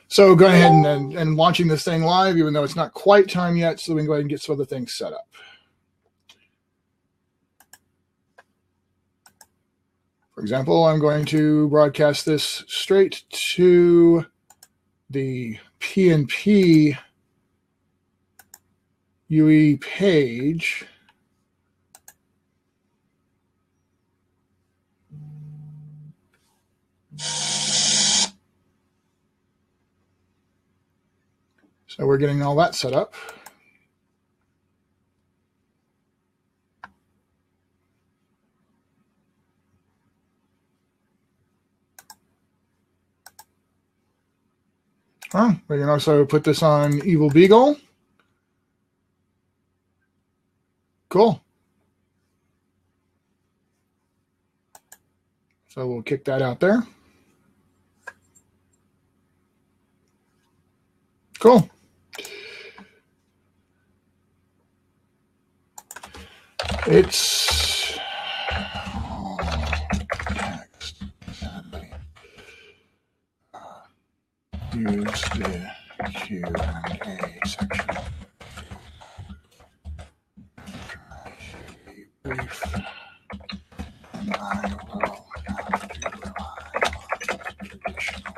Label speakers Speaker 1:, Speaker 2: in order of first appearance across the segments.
Speaker 1: So go ahead and launching this thing live, even though it's not quite time yet, so we can go ahead and get some other things set up. For example, I'm going to broadcast this straight to the P&PUE page. So we're getting all that set up. Oh, we can also put this on Evil Beagle. Cool. So we'll kick that out there. Cool. It's text assembly. Use the Q&A section. Brief. And I will have to rely on traditional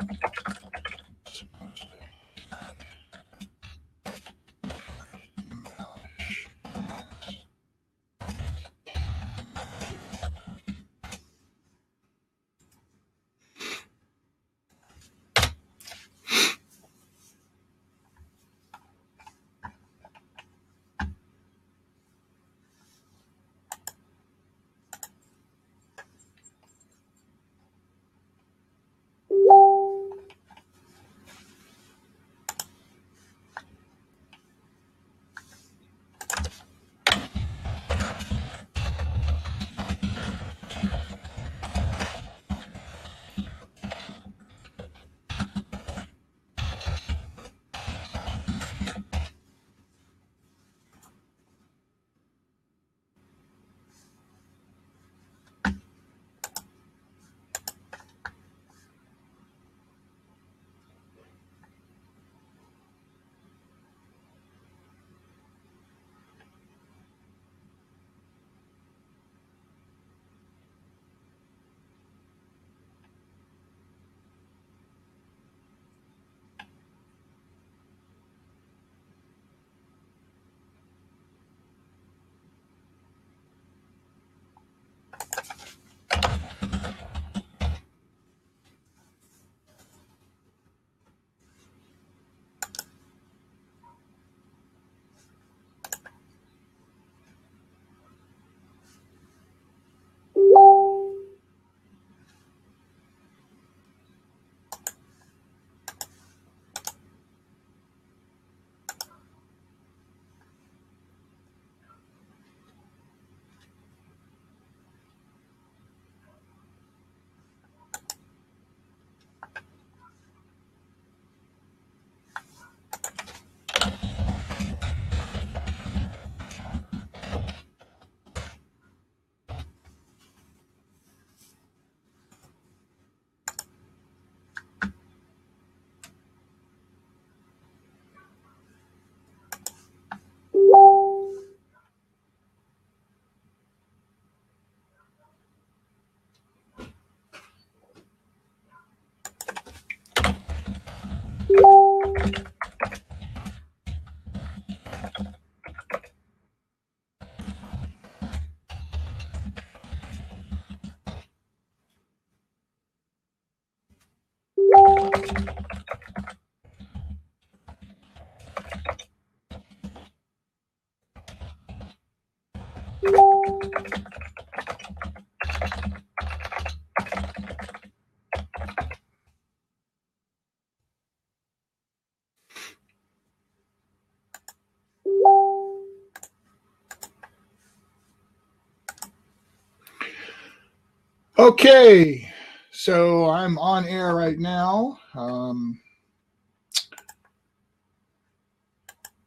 Speaker 1: Okay, so I'm on air right now. I'm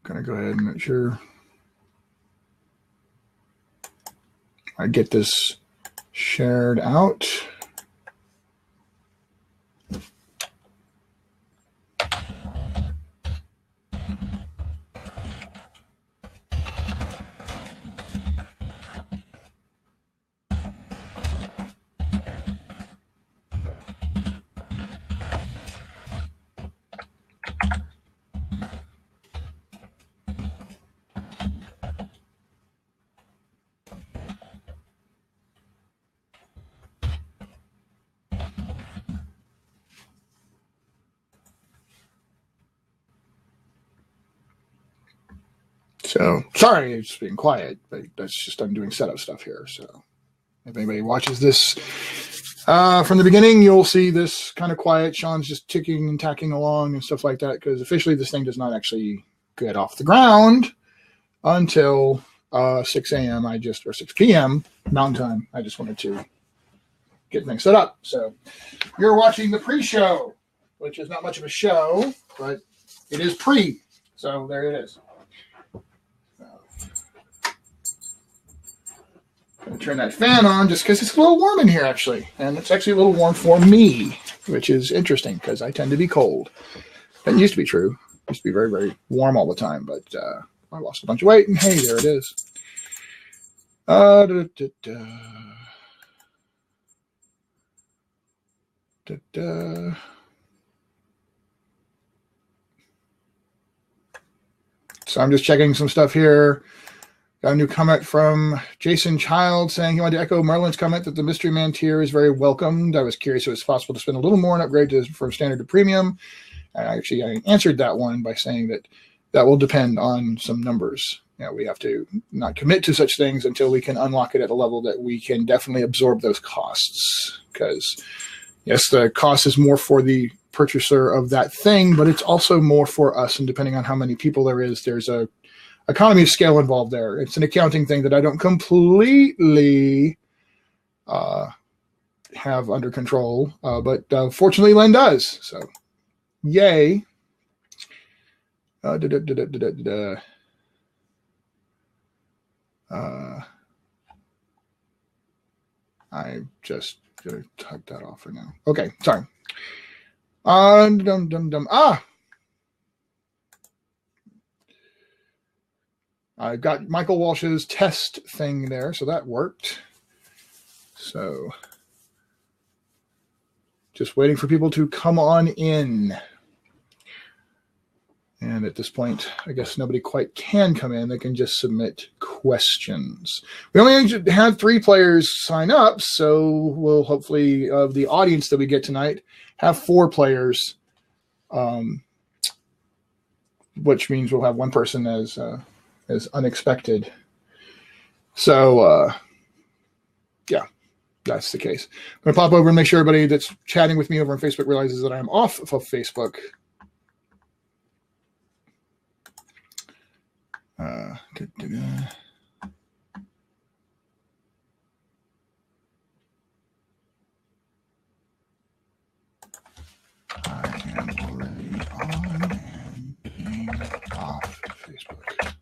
Speaker 1: gonna go ahead and make sure I get this shared out. So sorry, it's being quiet, but that's just I'm doing setup stuff here. So if anybody watches this from the beginning, you'll see this kind of quiet. Sean's just ticking and tacking along and stuff like that, because officially this thing does not actually get off the ground until 6 a.m. or 6 p.m. Mountain Time. I just wanted to get things set up. So you're watching the pre-show, which is not much of a show, but it is pre. So there it is. I'm going to turn that fan on just because it's a little warm in here, actually. And it's actually a little warm for me, which is interesting because I tend to be cold. That used to be true. It used to be very, very warm all the time, but I lost a bunch of weight, and hey, there it is. So I'm just checking some stuff here. Got a new comment from Jason Child saying he wanted to echo Marlon's comment that the Mystery Man tier is very welcomed. I was curious if it's possible to spend a little more and upgrade from standard to premium. And I answered that one by saying that will depend on some numbers. We have to not commit to such things until we can unlock it at a level that we can definitely absorb those costs. Because, yes, the cost is more for the purchaser of that thing, but it's also more for us. And depending on how many people there is, there's a economy of scale involved there. It's an accounting thing that I don't completely have under control, but fortunately Len does. So, yay. I just gonna type that off for now. Okay, sorry. I got Michael Walsh's test thing there, so that worked. So just waiting for people to come on in. And at this point, I guess nobody quite can come in. They can just submit questions. We only had 3 players sign up, so we'll hopefully, of the audience that we get tonight, have 4 players, which means we'll have 1 person as unexpected. So, yeah, that's the case. I'm going to pop over and make sure everybody that's chatting with me over on Facebook realizes that I am off of Facebook. I am already on and being off Facebook.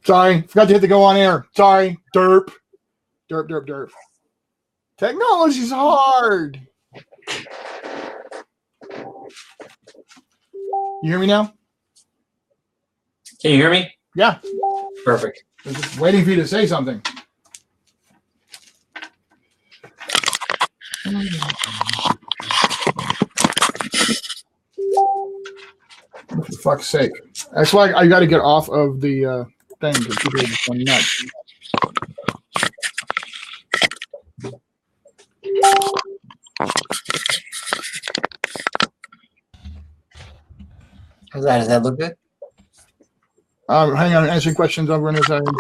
Speaker 1: Sorry, forgot to hit the go on air. Sorry, derp. Derp, derp, derp. Technology's hard. You hear me now?
Speaker 2: Can you hear me?
Speaker 1: Yeah.
Speaker 2: Perfect.
Speaker 1: I'm just waiting for you to say something. For fuck's sake. That's why I got to get off of the thing because people are just going nuts.
Speaker 2: Does that look good?
Speaker 1: Hang on, answering questions over in a second.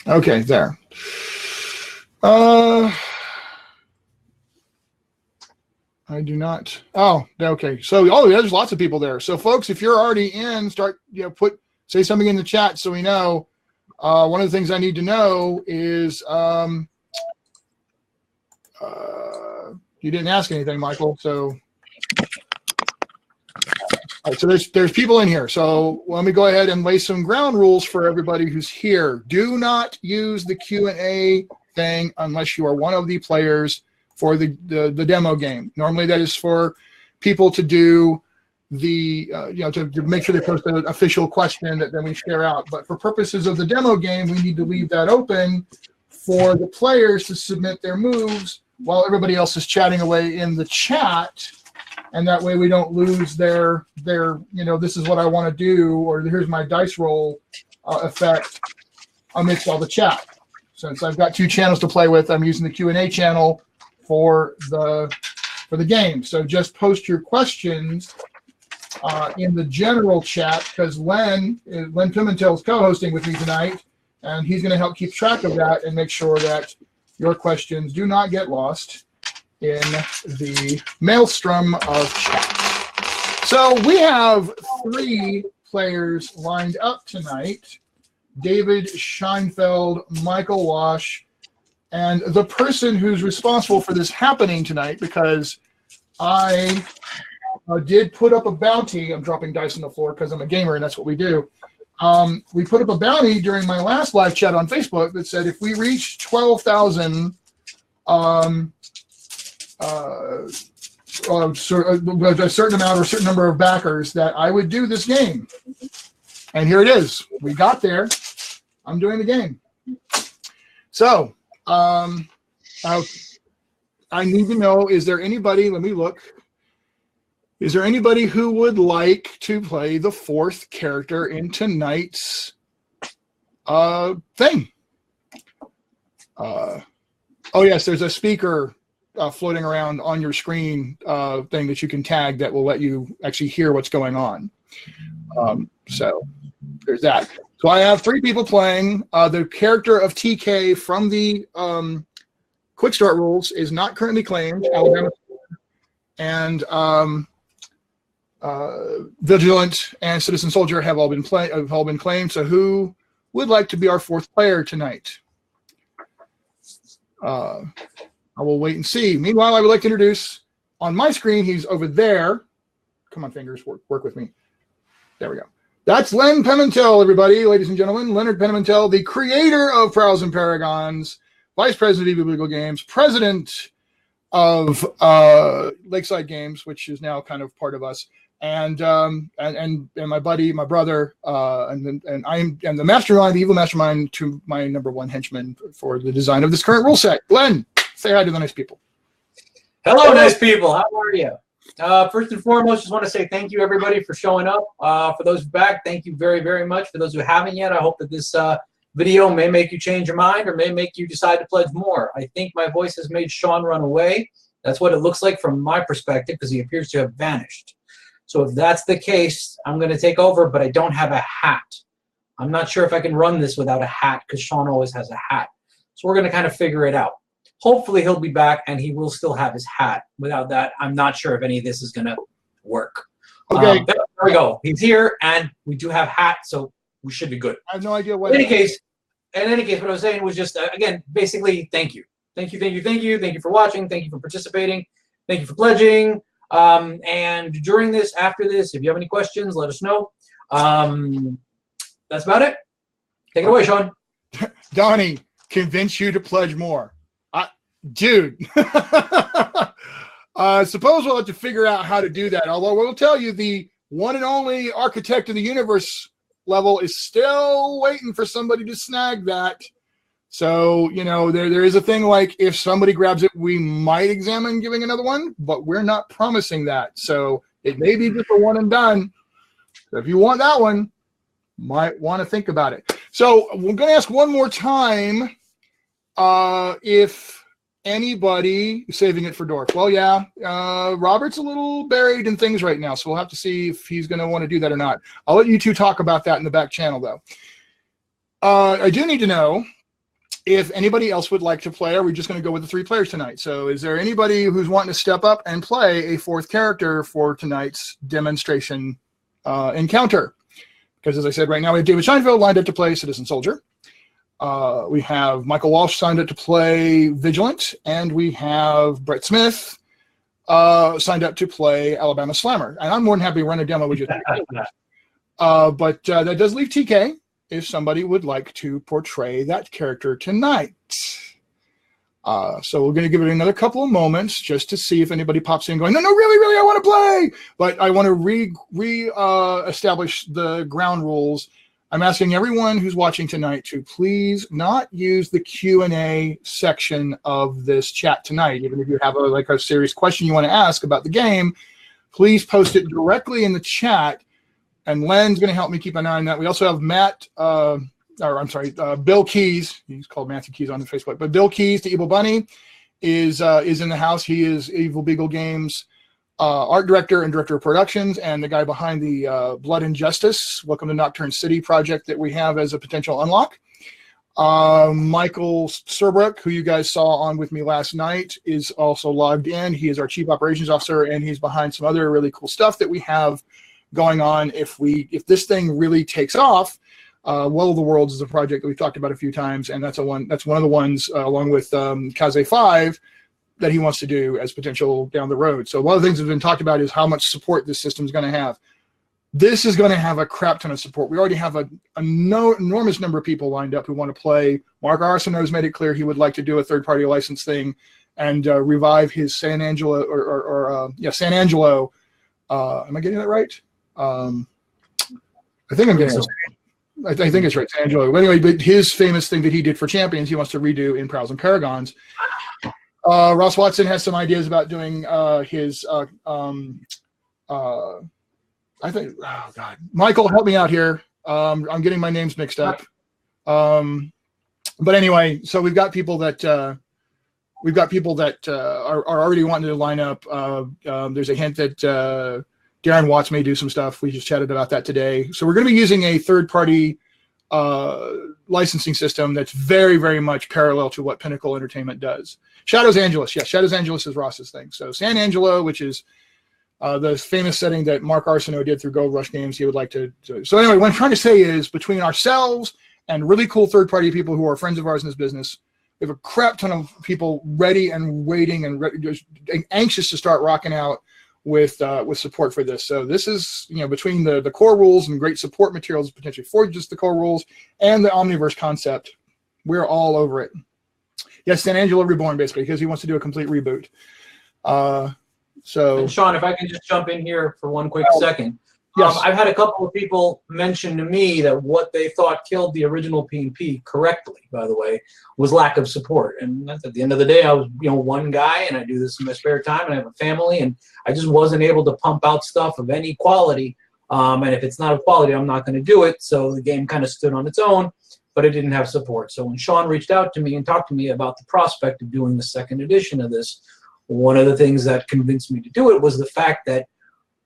Speaker 1: Okay, there. I do not. Oh, okay. So, there's lots of people there. So, folks, if you're already in, start. Say something in the chat so we know. One of the things I need to know is you didn't ask anything, Michael. So, all right, so there's people in here. So let me go ahead and lay some ground rules for everybody who's here. Do not use the Q&A thing unless you are one of the players for the demo game. Normally that is for people to do the to make sure they post an official question that then we share out. But for purposes of the demo game, we need to leave that open for the players to submit their moves while everybody else is chatting away in the chat. And that way we don't lose their this is what I want to do, or here's my dice roll effect amidst all the chat. Since I've got two channels to play with, I'm using the Q&A channel for the game. So just post your questions in the general chat, because Len Pimentel is co-hosting with me tonight, and he's going to help keep track of that and make sure that your questions do not get lost in the maelstrom of chat. So we have 3 players lined up tonight: David Scheinfeld, Michael Wash, and the person who's responsible for this happening tonight, because I did put up a bounty. I'm dropping dice on the floor because I'm a gamer and that's what we do. We put up a bounty during my last live chat on Facebook that said if we reach 12,000 a certain amount or a certain number of backers, that I would do this game. And here it is. We got there. I'm doing the game. So I need to know, is there anybody, let me look. Is there anybody who would like to play the 4th character in tonight's thing? Oh yes, there's a speaker floating around on your screen thing that you can tag that will let you actually hear what's going on. So there's that. So I have 3 people playing. The character of TK from the Quickstart rules is not currently claimed. Alabama and Vigilant and Citizen Soldier have all been claimed. So who would like to be our 4th player tonight? I will wait and see. Meanwhile, I would like to introduce, on my screen, he's over there. Come on, fingers, work with me. There we go. That's Len Pimentel, everybody, ladies and gentlemen. Leonard Pimentel, the creator of Prowls and Paragons, vice president of Legal Games, president of Lakeside Games, which is now kind of part of us, and my buddy, my brother, and I am the mastermind, the evil mastermind to my #1 henchman for the design of this current rule set. Glenn, say hi to the nice people.
Speaker 2: Hello, nice people. How are you? First and foremost, just want to say thank you, everybody, for showing up. For those back, thank you very, very much. For those who haven't yet, I hope that this video may make you change your mind or may make you decide to pledge more. I think my voice has made Sean run away. That's what it looks like from my perspective, because he appears to have vanished. So if that's the case, I'm going to take over, but I don't have a hat. I'm not sure if I can run this without a hat, because Sean always has a hat. So we're going to kind of figure it out. Hopefully he'll be back and he will still have his hat. Without that, I'm not sure if any of this is going to work.
Speaker 1: Okay.
Speaker 2: There we go. He's here, and we do have hats, so we should be good.
Speaker 1: I have no idea what.
Speaker 2: In any case, what I was saying was just, again, basically, thank you. Thank you, thank you, thank you. Thank you for watching. Thank you for participating. Thank you for pledging. And during this, after this, if you have any questions, let us know. That's about it. Take it away, Sean.
Speaker 1: Donnie, convince you to pledge more. Dude. Suppose we'll have to figure out how to do that. Although we'll tell you the one and only architect of the universe level is still waiting for somebody to snag that. So, you know, there is a thing like if somebody grabs it, we might examine giving another one, but we're not promising that. So it may be just a one and done. So if you want that one, might want to think about it. So we're going to ask one more time if anybody is saving it for Dork. Well, yeah, Robert's a little buried in things right now, so we'll have to see if he's going to want to do that or not. I'll let you two talk about that in the back channel, though. I do need to know if anybody else would like to play. Are we just going to go with the 3 players tonight? So is there anybody who's wanting to step up and play a 4th character for tonight's demonstration encounter? Because as I said, right now we have David Scheinfeld lined up to play Citizen Soldier. We have Michael Walsh signed up to play Vigilant, and we have Brett Smith signed up to play Alabama Slammer. And I'm more than happy to run a demo with you. But that does leave TK if somebody would like to portray that character tonight. So we're going to give it another couple of moments just to see if anybody pops in going, no, really, I want to play. But I want to establish the ground rules. I'm asking everyone who's watching tonight to please not use the Q&A section of this chat tonight. Even if you have a serious question you want to ask about the game, please post it directly in the chat. And Len's going to help me keep an eye on that. We also have Bill Keys. He's called Matthew Keys on Facebook. But Bill Keys, the Evil Bunny, is in the house. He is Evil Beagle Games art director and director of productions, and the guy behind the Blood and Justice, Welcome to Nocturne City project that we have as a potential unlock. Michael Serbrook, who you guys saw on with me last night, is also logged in. He is our chief operations officer, and he's behind some other really cool stuff that we have going on. If this thing really takes off, Well of the Worlds is a project that we've talked about a few times, and that's one of the ones along with Kaze 5 that he wants to do as potential down the road. So one of the things that have been talked about is how much support this system is going to have. This is going to have a crap ton of support. We already have an enormous number of people lined up who want to play. Mark Arsenault has made it clear he would like to do a third-party license thing and revive his San Angelo San Angelo. Am I getting that right? I think I'm getting it. I think it's right, San Angelo. But anyway, but his famous thing that he did for Champions, he wants to redo in Prowls and Paragons. Ross Watson has some ideas about doing his I think, oh God, Michael, help me out here. I'm getting my names mixed up. But anyway, so we've got people that are already wanting to line up. There's a hint that Darren Watts may do some stuff. We just chatted about that today. So we're going to be using a third-party licensing system that's very, very much parallel to what Pinnacle Entertainment does. Shadows Angeles, yes, Shadows Angeles is Ross's thing. So San Angelo, which is the famous setting that Mark Arsenault did through Gold Rush Games, he would like to. So anyway, what I'm trying to say is between ourselves and really cool third-party people who are friends of ours in this business, we have a crap ton of people ready and waiting and anxious to start rocking out with support for this. So this is, between the core rules and great support materials potentially for just the core rules and the Omniverse concept, we're all over it. Yes, San Angelo Reborn, basically, because he wants to do a complete reboot.
Speaker 2: And Sean, if I can just jump in here for one quick second.
Speaker 1: Yes.
Speaker 2: I've had a couple of people mention to me that what they thought killed the original P&PUE, correctly, by the way, was lack of support. And at the end of the day, I was, one guy, and I do this in my spare time, and I have a family, and I just wasn't able to pump out stuff of any quality. And if it's not of quality, I'm not going to do it. So the game kind of stood on its own, but it didn't have support. So when Sean reached out to me and talked to me about the prospect of doing the second edition of this, one of the things that convinced me to do it was the fact that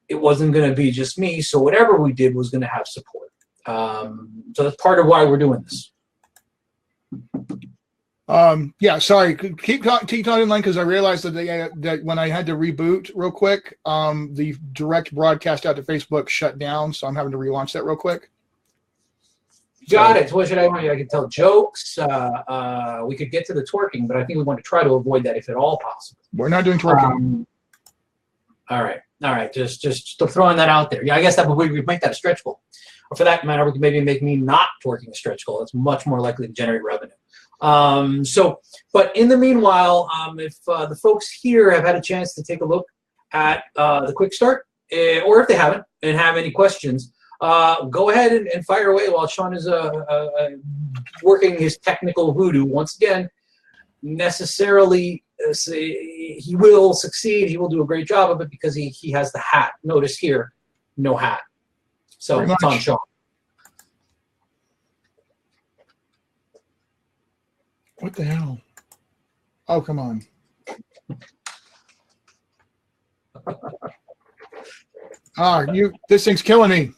Speaker 2: it wasn't going to be just me, so whatever we did was going to have support. So that's part of why we're doing this.
Speaker 1: Yeah, sorry. Keep talking, Len, because I realized that when I had to reboot real quick, the direct broadcast out to Facebook shut down, so I'm having to relaunch that real quick.
Speaker 2: Got it. So what should I want? I could tell jokes. We could get to the twerking, but I think we want to try to avoid that if at all possible.
Speaker 1: We're not doing twerking.
Speaker 2: All right. Just throwing that out there. Yeah, I guess that we make that a stretch goal. Or for that matter, we could maybe make me not working a stretch goal. It's much more likely to generate revenue. But in the meanwhile, if the folks here have had a chance to take a look at the Quickstart, or if they haven't and have any questions, go ahead and fire away while Sean is working his technical voodoo. Once again, necessarily he will succeed. He will do a great job of it because he has the hat. Notice here, no hat. So it's on Sean.
Speaker 1: What the hell? Oh, come on. This thing's killing me.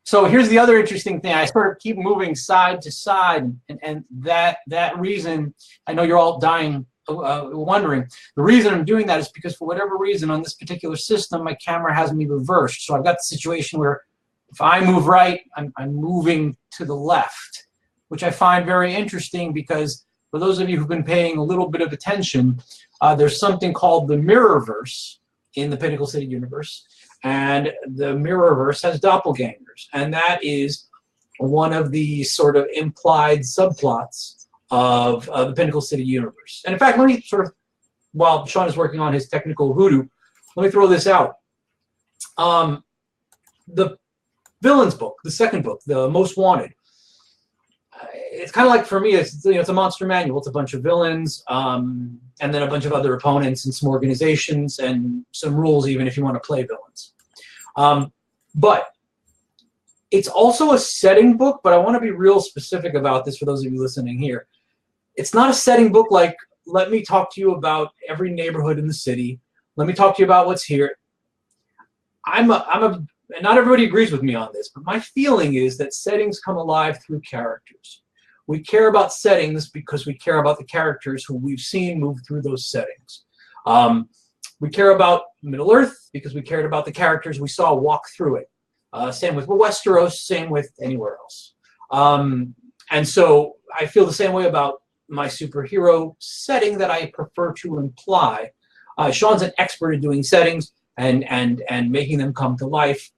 Speaker 2: So here's the other interesting thing. I sort of keep moving side to side, and that reason, I know you're all dying, wondering. The reason I'm doing that is because for whatever reason on this particular system, my camera has me reversed. So I've got the situation where if I move right, I'm moving to the left, which I find very interesting because for those of you who've been paying a little bit of attention, there's something called the Mirrorverse in the Pinnacle City universe. And the Mirrorverse has doppelgangers. And that is one of the sort of implied subplots of the Pinnacle City universe. And in fact, let me sort of, while Sean is working on his technical voodoo, let me throw this out. The villains book, the second book, The Most Wanted, it's kind of like, for me, it's a monster manual. It's a bunch of villains, and then a bunch of other opponents and some organizations and some rules, even if you want to play villains. But it's also a setting book, but I want to be real specific about this for those of you listening here. It's not a setting book like, let me talk to you about every neighborhood in the city. Let me talk to you about what's here. And not everybody agrees with me on this, but my feeling is that settings come alive through characters. We care about settings because we care about the characters who we've seen move through those settings. We care about Middle-earth because we cared about the characters we saw walk through it. Same with Westeros, same with anywhere else. And so I feel the same way about my superhero setting that I prefer to imply. Sean's an expert at doing settings and making them come to life.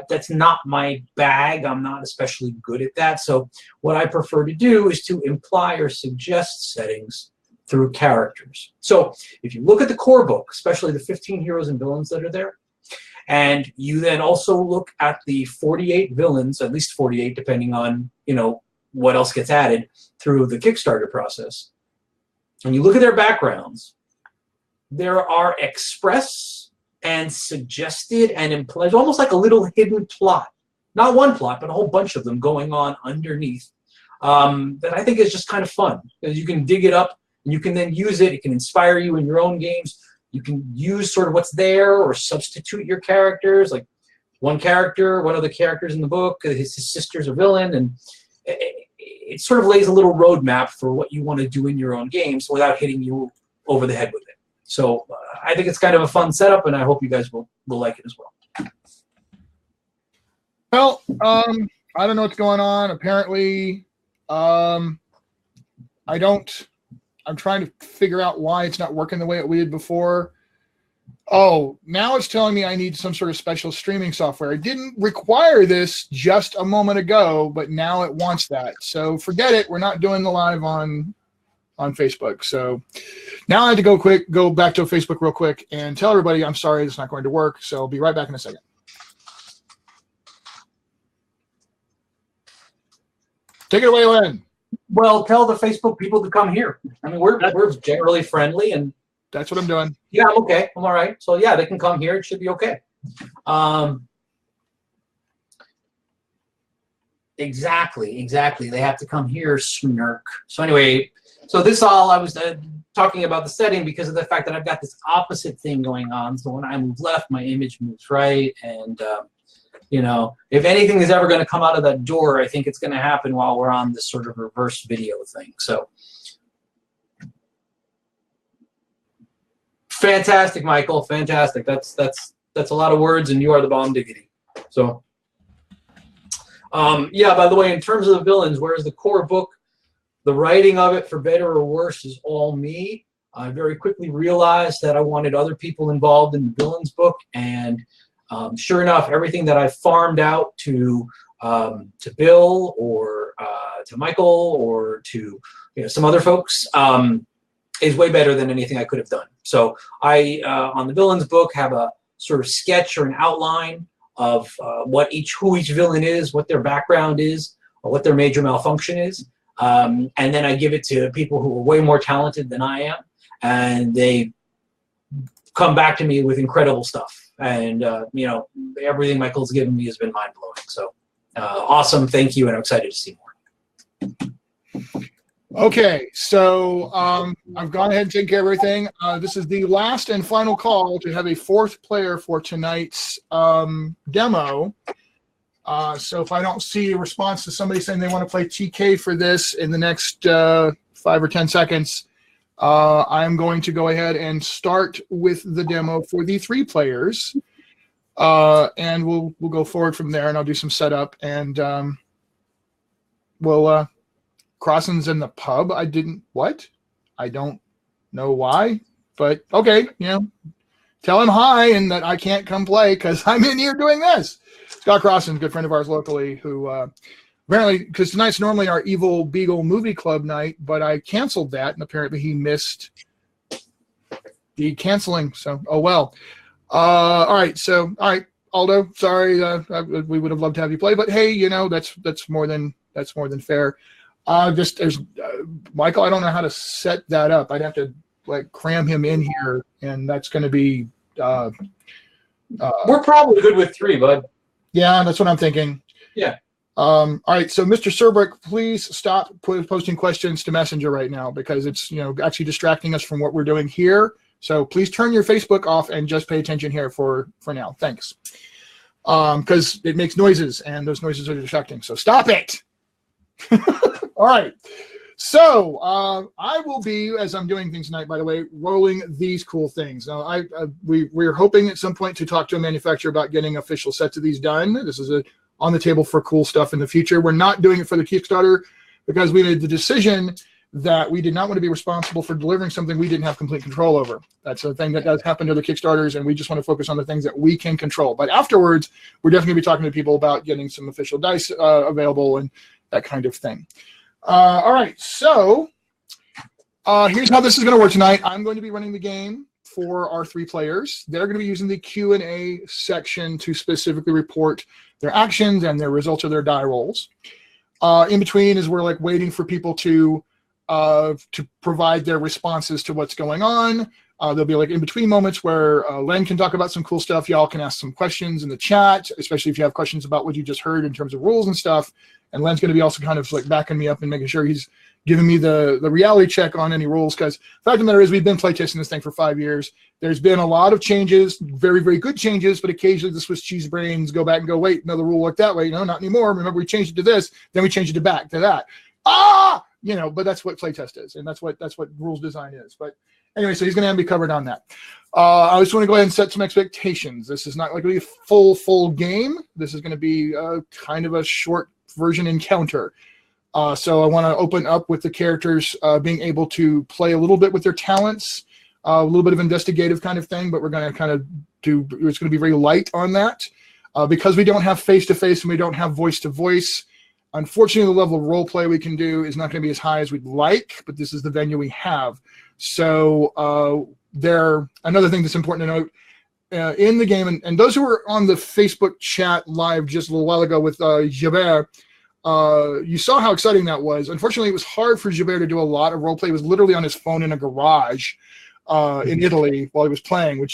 Speaker 2: That's not my bag. I'm not especially good at that. So what I prefer to do is to imply or suggest settings through characters. So if you look at the core book, especially the 15 heroes and villains that are there, and you then also look at the 48 villains, at least 48, depending on what else gets added through the Kickstarter process, and you look at their backgrounds, there are express and suggested and implied, almost like a little hidden plot. Not one plot, but a whole bunch of them going on underneath that I think is just kind of fun. Because you can dig it up, and you can then use it. It can inspire you in your own games. You can use sort of what's there or substitute your characters. Like one of the characters in the book, his sister's a villain, and it sort of lays a little roadmap for what you want to do in your own games without hitting you over the head with it. So I think it's kind of a fun setup, and I hope you guys will like it as well.
Speaker 1: Well, I don't know what's going on. Apparently, I'm trying to figure out why it's not working the way it did before. Oh, now it's telling me I need some sort of special streaming software. It didn't require this just a moment ago, but now it wants that. So forget it. We're not doing the live on Facebook. So now I have to go back to Facebook real quick and tell everybody I'm sorry it's not going to work. So I'll be right back in a second. Take it away, Len.
Speaker 2: Well, tell the Facebook people to come here. I mean, we're generally friendly, and
Speaker 1: that's what I'm doing.
Speaker 2: Yeah, I'm okay. I'm all right. So yeah, they can come here. It should be okay. Exactly. They have to come here, snark. So anyway, so this all I was talking about the setting because of the fact that I've got this opposite thing going on. So when I move left, my image moves right, and if anything is ever going to come out of that door, I think it's going to happen while we're on this sort of reverse video thing. So fantastic, Michael. Fantastic. That's a lot of words, and you are the bomb diggity. So yeah, by the way, in terms of the villains, whereas the core book, the writing of it, for better or worse, is all me. I very quickly realized that I wanted other people involved in the villains book, and sure enough, everything that I farmed out to Bill or to Michael or to some other folks is way better than anything I could have done. So I, on the villains book, have a sort of sketch or an outline of who each villain is, what their background is, or what their major malfunction is. And then I give it to people who are way more talented than I am, and they come back to me with incredible stuff. And everything Michael's given me has been mind-blowing. So awesome, thank you, and I'm excited to see more.
Speaker 1: Okay, so I've gone ahead and taken care of everything. This is the last and final call to have a fourth player for tonight's demo. So if I don't see a response to somebody saying they want to play TK for this in the next 5 or 10 seconds, I'm going to go ahead and start with the demo for the 3 players, and we'll go forward from there, and I'll do some setup, and we'll Crossing's in the pub. I don't know why, but okay, tell him hi and that I can't come play because I'm in here doing this. Scott Crossing, good friend of ours locally, who apparently, because tonight's normally our Evil Beagle movie club night, but I canceled that, and apparently he missed the canceling. So, oh well. All right. So, all right, Aldo. Sorry, we would have loved to have you play, but hey, that's more than fair. There's Michael. I don't know how to set that up. I'd have to cram him in here, and that's going to be.
Speaker 2: We're probably good with 3, bud.
Speaker 1: Yeah, that's what I'm thinking.
Speaker 2: Yeah.
Speaker 1: All right, so Mr. Serbrick, please stop posting questions to Messenger right now because it's actually distracting us from what we're doing here. So please turn your Facebook off and just pay attention here for now. Thanks. Because it makes noises and those noises are distracting. So stop it. All right. So I will be, as I'm doing things tonight, by the way, rolling these cool things. Now, we're hoping at some point to talk to a manufacturer about getting official sets of these done. This is on the table for cool stuff in the future. We're not doing it for the Kickstarter because we made the decision that we did not want to be responsible for delivering something we didn't have complete control over. That's a thing that does happen to the Kickstarters, and we just want to focus on the things that we can control. But afterwards, we're definitely going to be talking to people about getting some official dice available and that kind of thing. All right, so here's how this is going to work tonight. I'm going to be running the game for our 3 players. They're going to be using the Q&A section to specifically report their actions and their results of their die rolls. In between is we're waiting for people to provide their responses to what's going on. There'll be in between moments where Len can talk about some cool stuff. Y'all can ask some questions in the chat, especially if you have questions about what you just heard in terms of rules and stuff. And Len's going to be also kind of backing me up and making sure he's giving me the reality check on any rules. Because the fact of the matter is we've been playtesting this thing for 5 years. There's been a lot of changes, very, very good changes, but occasionally the Swiss cheese brains go back and go, wait, no, the rule worked that way. No, not anymore. Remember, we changed it to this, then we changed it back to that. But that's what playtest is, and that's what rules design is. But anyway, so he's going to have me covered on that. I just want to go ahead and set some expectations. This is not going to be a full game. This is going to be kind of a short version encounter. So I want to open up with the characters being able to play a little bit with their talents, a little bit of investigative kind of thing, but we're going to kind of it's going to be very light on that. Because we don't have face-to-face and we don't have voice-to-voice, unfortunately, the level of role play we can do is not going to be as high as we'd like, but this is the venue we have. So another thing that's important to note in the game, and those who were on the Facebook chat live just a little while ago with Gilbert, you saw how exciting that was. Unfortunately, it was hard for Gilbert to do a lot of role play. He was literally on his phone in a garage in Italy while he was playing,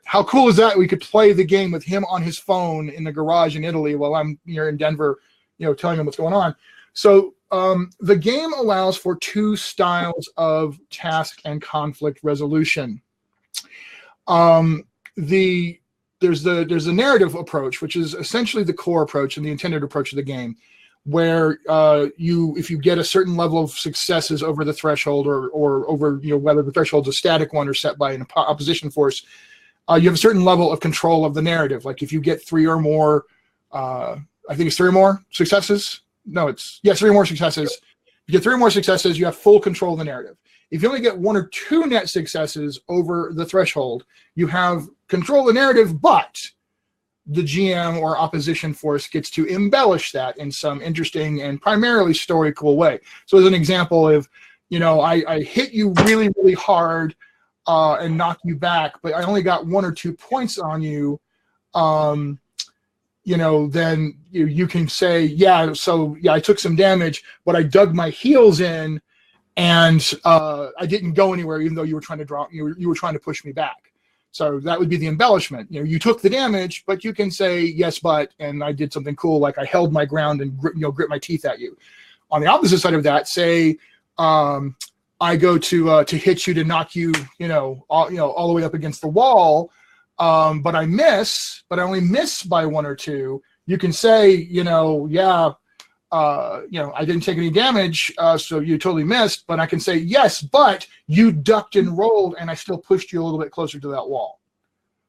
Speaker 1: how cool is that? We could play the game with him on his phone in the garage in Italy while I'm here in Denver, telling him what's going on. So the game allows for 2 styles of task and conflict resolution. There's the narrative approach, which is essentially the core approach and the intended approach of the game, where if you get a certain level of successes over the threshold or over whether the threshold's a static one or set by an opposition force, you have a certain level of control of the narrative. Like if you get 3 or more, I think it's 3 or more successes. No, 3 or more successes. You get 3 or more successes, you have full control of the narrative. If you only get 1 or 2 net successes over the threshold, you have control of the narrative, but the GM or opposition force gets to embellish that in some interesting and primarily story-cool way. So as an example, if I hit you really, really hard and knock you back, but I only got 1 or 2 points on you, then you can say, yeah, I took some damage, but I dug my heels in and I didn't go anywhere, even though you were trying to you were trying to push me back. So that would be the embellishment. You took the damage, but you can say, yes, but, and I did something cool, like I held my ground and grit my teeth at you. On the opposite side of that, say I go to hit you to knock you, all the way up against the wall, but I miss, but I only miss by 1 or 2. You can say, I didn't take any damage, so you totally missed. But I can say, yes, but you ducked and rolled, and I still pushed you a little bit closer to that wall.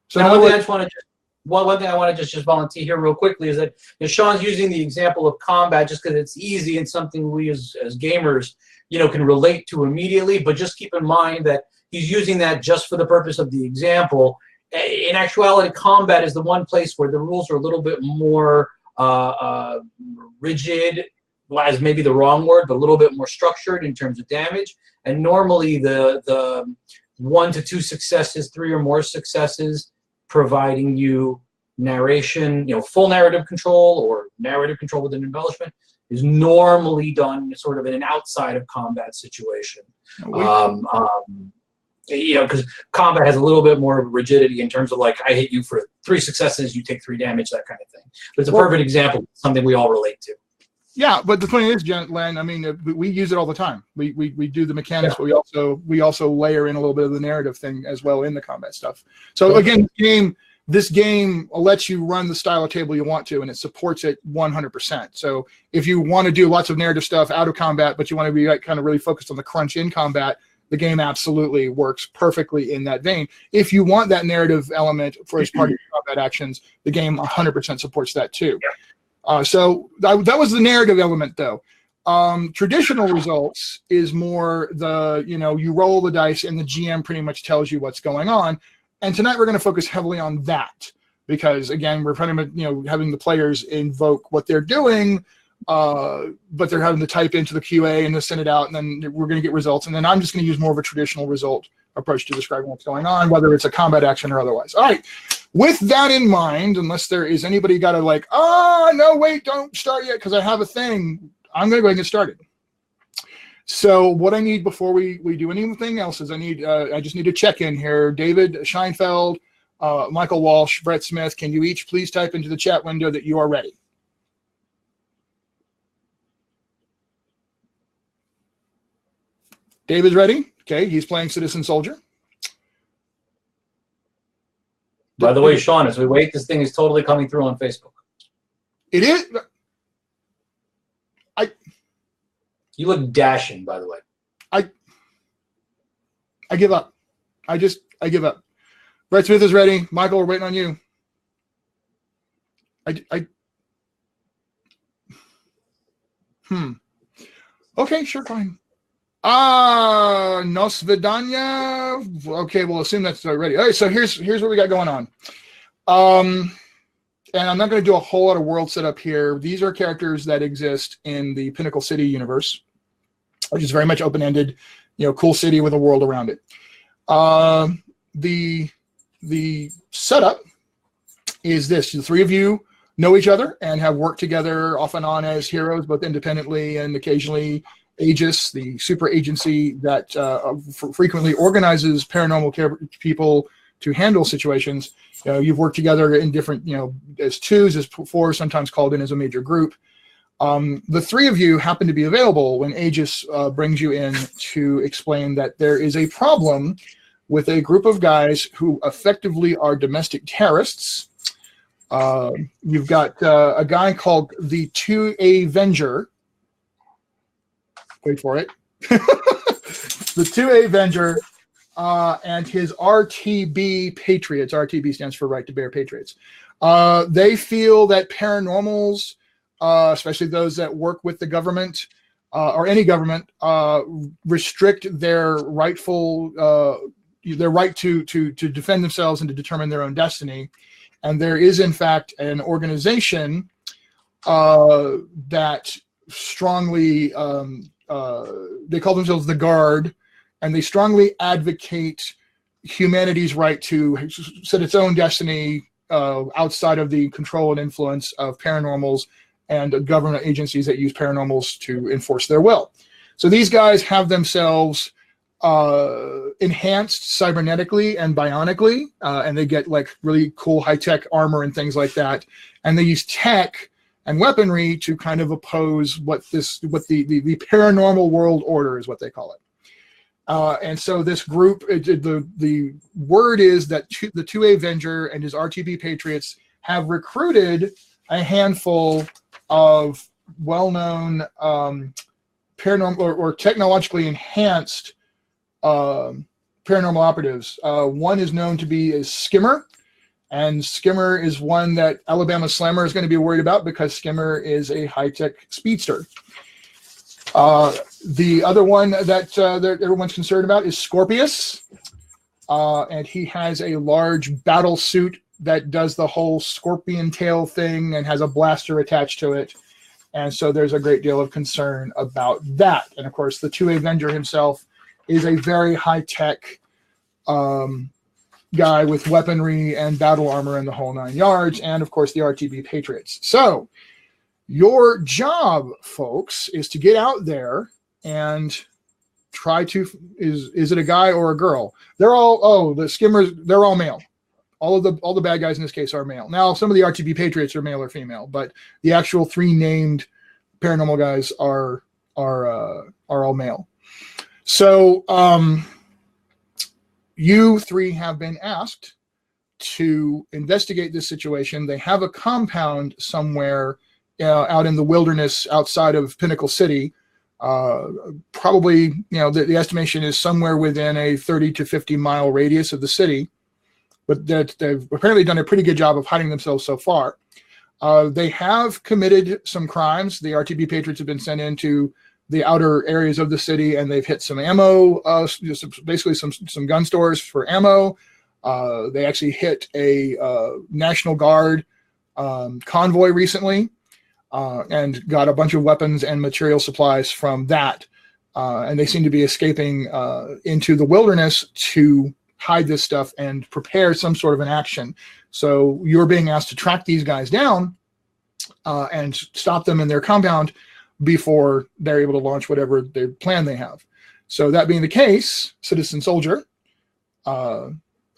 Speaker 1: So
Speaker 2: now, one thing I want to just volunteer here real quickly is that Sean's using the example of combat just because it's easy and something we as gamers can relate to immediately. But just keep in mind that he's using that just for the purpose of the example. In actuality, combat is the one place where the rules are a little bit more rigid, as maybe the wrong word, but a little bit more structured in terms of damage. And normally the 1 to 2 successes, 3 or more successes, providing you narration, full narrative control or narrative control with an embellishment, is normally done sort of in an outside of combat situation. Because combat has a little bit more rigidity in terms of like, I hit you for 3 successes, you take 3 damage, that kind of thing. But it's a perfect example, something we all relate to.
Speaker 1: Yeah, but the point is, Len, I mean, we use it all the time. We do the mechanics, but we also layer in a little bit of the narrative thing as well in the combat stuff. So again, this game lets you run the style of table you want to, and it supports it 100%. So if you want to do lots of narrative stuff out of combat, but you want to be kind of really focused on the crunch in combat, the game absolutely works perfectly in that vein. If you want that narrative element for as part of your combat actions, the game 100% supports that too. So that was the narrative element, though. Traditional results is more you roll the dice and the GM pretty much tells you what's going on. And tonight we're going to focus heavily on that because, again, we're kind of having the players invoke what they're doing, but they're having to type into the QA and to send it out, and then we're going to get results. And then I'm just going to use more of a traditional result approach to describing what's going on, whether it's a combat action or otherwise. All right. With that in mind, unless there is anybody got to like, oh, no, wait, don't start yet because I have a thing, I'm going to go ahead and get started. So what I need before we do anything else is I just need to check in here. David Scheinfeld, Michael Walsh, Brett Smith, can you each please type into the chat window that you are ready? David's ready. Okay, he's playing Citizen Soldier.
Speaker 2: By the way, Sean, as we wait, this thing is totally coming through on Facebook.
Speaker 1: It is?
Speaker 2: You look dashing, by the way.
Speaker 1: I give up. I give up. Brett Smith is ready. Michael, we're waiting on you. Okay, sure, fine. Nos Vidania. Okay, we'll assume that's ready. All right, so here's what we got going on. And I'm not going to do a whole lot of world setup here. These are characters that exist in the Pinnacle City universe, which is very much open-ended, cool city with a world around it. The setup is this. The 3 of you know each other and have worked together off and on as heroes, both independently and occasionally Aegis, the super agency that frequently organizes paranormal care people to handle situations. You've worked together in different, as 2s, as 4s, sometimes called in as a major group. The 3 of you happen to be available when Aegis brings you in to explain that there is a problem with a group of guys who effectively are domestic terrorists. You've got a guy called the 2A Venger. Wait for it. The 2A Venger and his RTB Patriots. RTB stands for Right to Bear Patriots. They feel that paranormals, especially those that work with the government, or any government restrict their right to defend themselves and to determine their own destiny. And there is, in fact, an organization that strongly, they call themselves the Guard, and they strongly advocate humanity's right to set its own destiny outside of the control and influence of paranormals and government agencies that use paranormals to enforce their will. So these guys have themselves enhanced cybernetically and bionically, and they get like really cool high-tech armor and things like that. And they use tech and weaponry to kind of oppose what the paranormal world order is, what they call it. And so this group, the word is that the 2A Venger and his RTB Patriots have recruited a handful of well-known paranormal or technologically enhanced paranormal operatives. One is known to be a Skimmer, and Skimmer is one that Alabama Slammer is going to be worried about because Skimmer is a high-tech speedster. The other one that everyone's concerned about is Scorpius, and he has a large battle suit that does the whole scorpion tail thing and has a blaster attached to it. And so there's a great deal of concern about that. And of course, the 2A Venger himself is a very high-tech guy with weaponry and battle armor in the whole 9 yards, and of course the RTB Patriots. So your job, folks, is to get out there and try to, is it a guy or a girl? They're all, the Skimmers, they're all male. All the bad guys in this case are male. Now, some of the RTB Patriots are male or female, but the actual 3 named paranormal guys are all male. So you 3 have been asked to investigate this situation. They have a compound somewhere out in the wilderness outside of Pinnacle City. Probably, the estimation is somewhere within a 30 to 50 mile radius of the city. But they've apparently done a pretty good job of hiding themselves so far. They have committed some crimes. The RTB Patriots have been sent into the outer areas of the city, and they've hit some ammo, basically some gun stores for ammo. They actually hit a National Guard convoy recently and got a bunch of weapons and material supplies from that. And they seem to be escaping into the wilderness to hide this stuff and prepare some sort of an action. So you're being asked to track these guys down and stop them in their compound before they're able to launch whatever their plan they have. So that being the case, Citizen Soldier,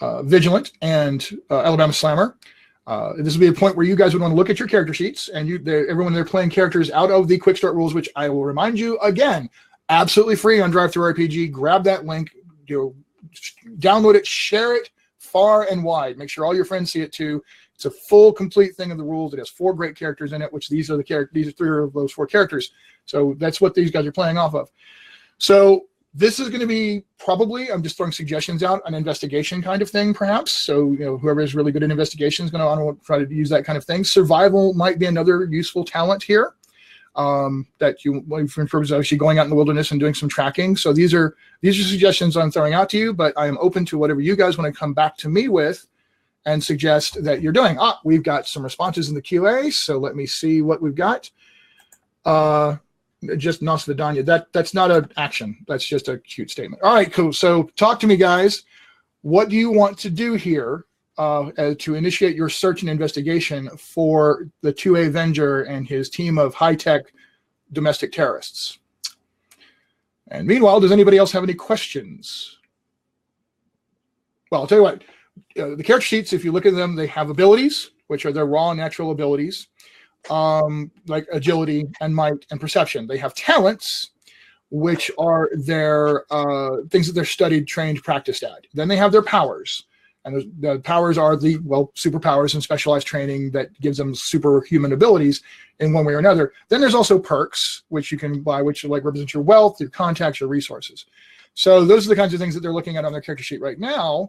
Speaker 1: Vigilant, and Alabama Slammer, this will be a point where you guys would want to look at your character sheets, and everyone they're playing characters out of the Quickstart rules, which I will remind you again, absolutely free on DriveThruRPG. Grab that link, download it, share it far and wide. Make sure all your friends see it too. It's a full, complete thing of the rules. It has 4 great characters in it, which these are 3 of those 4 characters. So that's what these guys are playing off of. So this is going to be probably, I'm just throwing suggestions out, an investigation kind of thing, perhaps. So whoever is really good at investigation is going to want to try to use that kind of thing. Survival might be another useful talent here. That you, for terms of actually going out in the wilderness and doing some tracking. So these are suggestions I'm throwing out to you, but I am open to whatever you guys want to come back to me with and suggest that you're doing. We've got some responses in the QA, so let me see what we've got. Just Nosvidanya. That's not an action. That's just a cute statement. All right, cool. So talk to me, guys. What do you want to do here to initiate your search and investigation for the 2A Venger and his team of high-tech domestic terrorists? And meanwhile, does anybody else have any questions? Well, I'll tell you what. The character sheets, if you look at them, they have abilities, which are their raw natural abilities, like agility and might and perception. They have talents, which are their things that they're studied, trained, practiced at. Then they have their powers. And the powers are superpowers and specialized training that gives them superhuman abilities in one way or another. Then there's also perks, which you can buy, which represent your wealth, your contacts, your resources. So those are the kinds of things that they're looking at on their character sheet right now.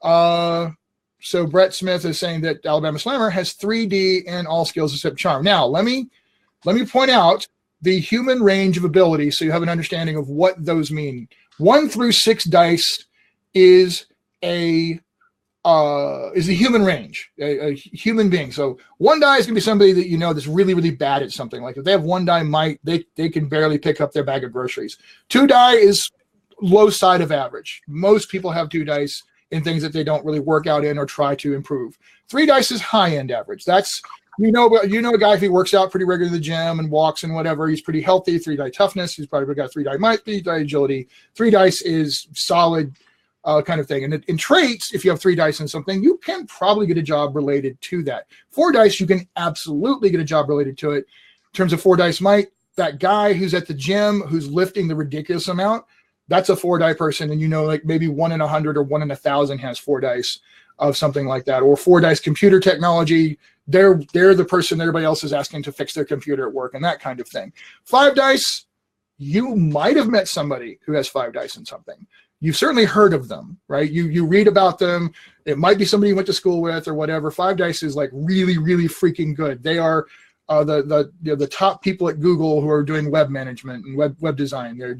Speaker 1: So Brett Smith is saying that Alabama Slammer has 3D and all skills except charm. Now, let me point out the human range of ability, so you have an understanding of what those mean. 1 through 6 dice is the human range, a human being. So 1 die is going to be somebody that you know that's really, really bad at something. Like if they have 1 die might, they can barely pick up their bag of groceries. 2 die is low side of average. Most people have 2 dice in things that they don't really work out in or try to improve. 3 dice is high end average. That's you know a guy if he works out pretty regularly in the gym and walks and whatever, he's pretty healthy. 3 die toughness, he's probably got 3 die might, 3 die agility. 3 dice is solid kind of thing. And in traits, if you have 3 dice in something, you can probably get a job related to that. 4 dice, you can absolutely get a job related to it. In terms of 4 dice might, that guy who's at the gym who's lifting the ridiculous amount, that's a 4 die person, and you know, like maybe 1 in 100 or 1 in 1,000 has 4 dice of something like that. Or 4 dice computer technology, they're the person everybody else is asking to fix their computer at work and that kind of thing. 5 dice, you might have met somebody who has 5 dice in something. You've certainly heard of them, right? You read about them. It might be somebody you went to school with or whatever. 5 dice is like really, really freaking good. They are the top people at Google who are doing web management and web design. They're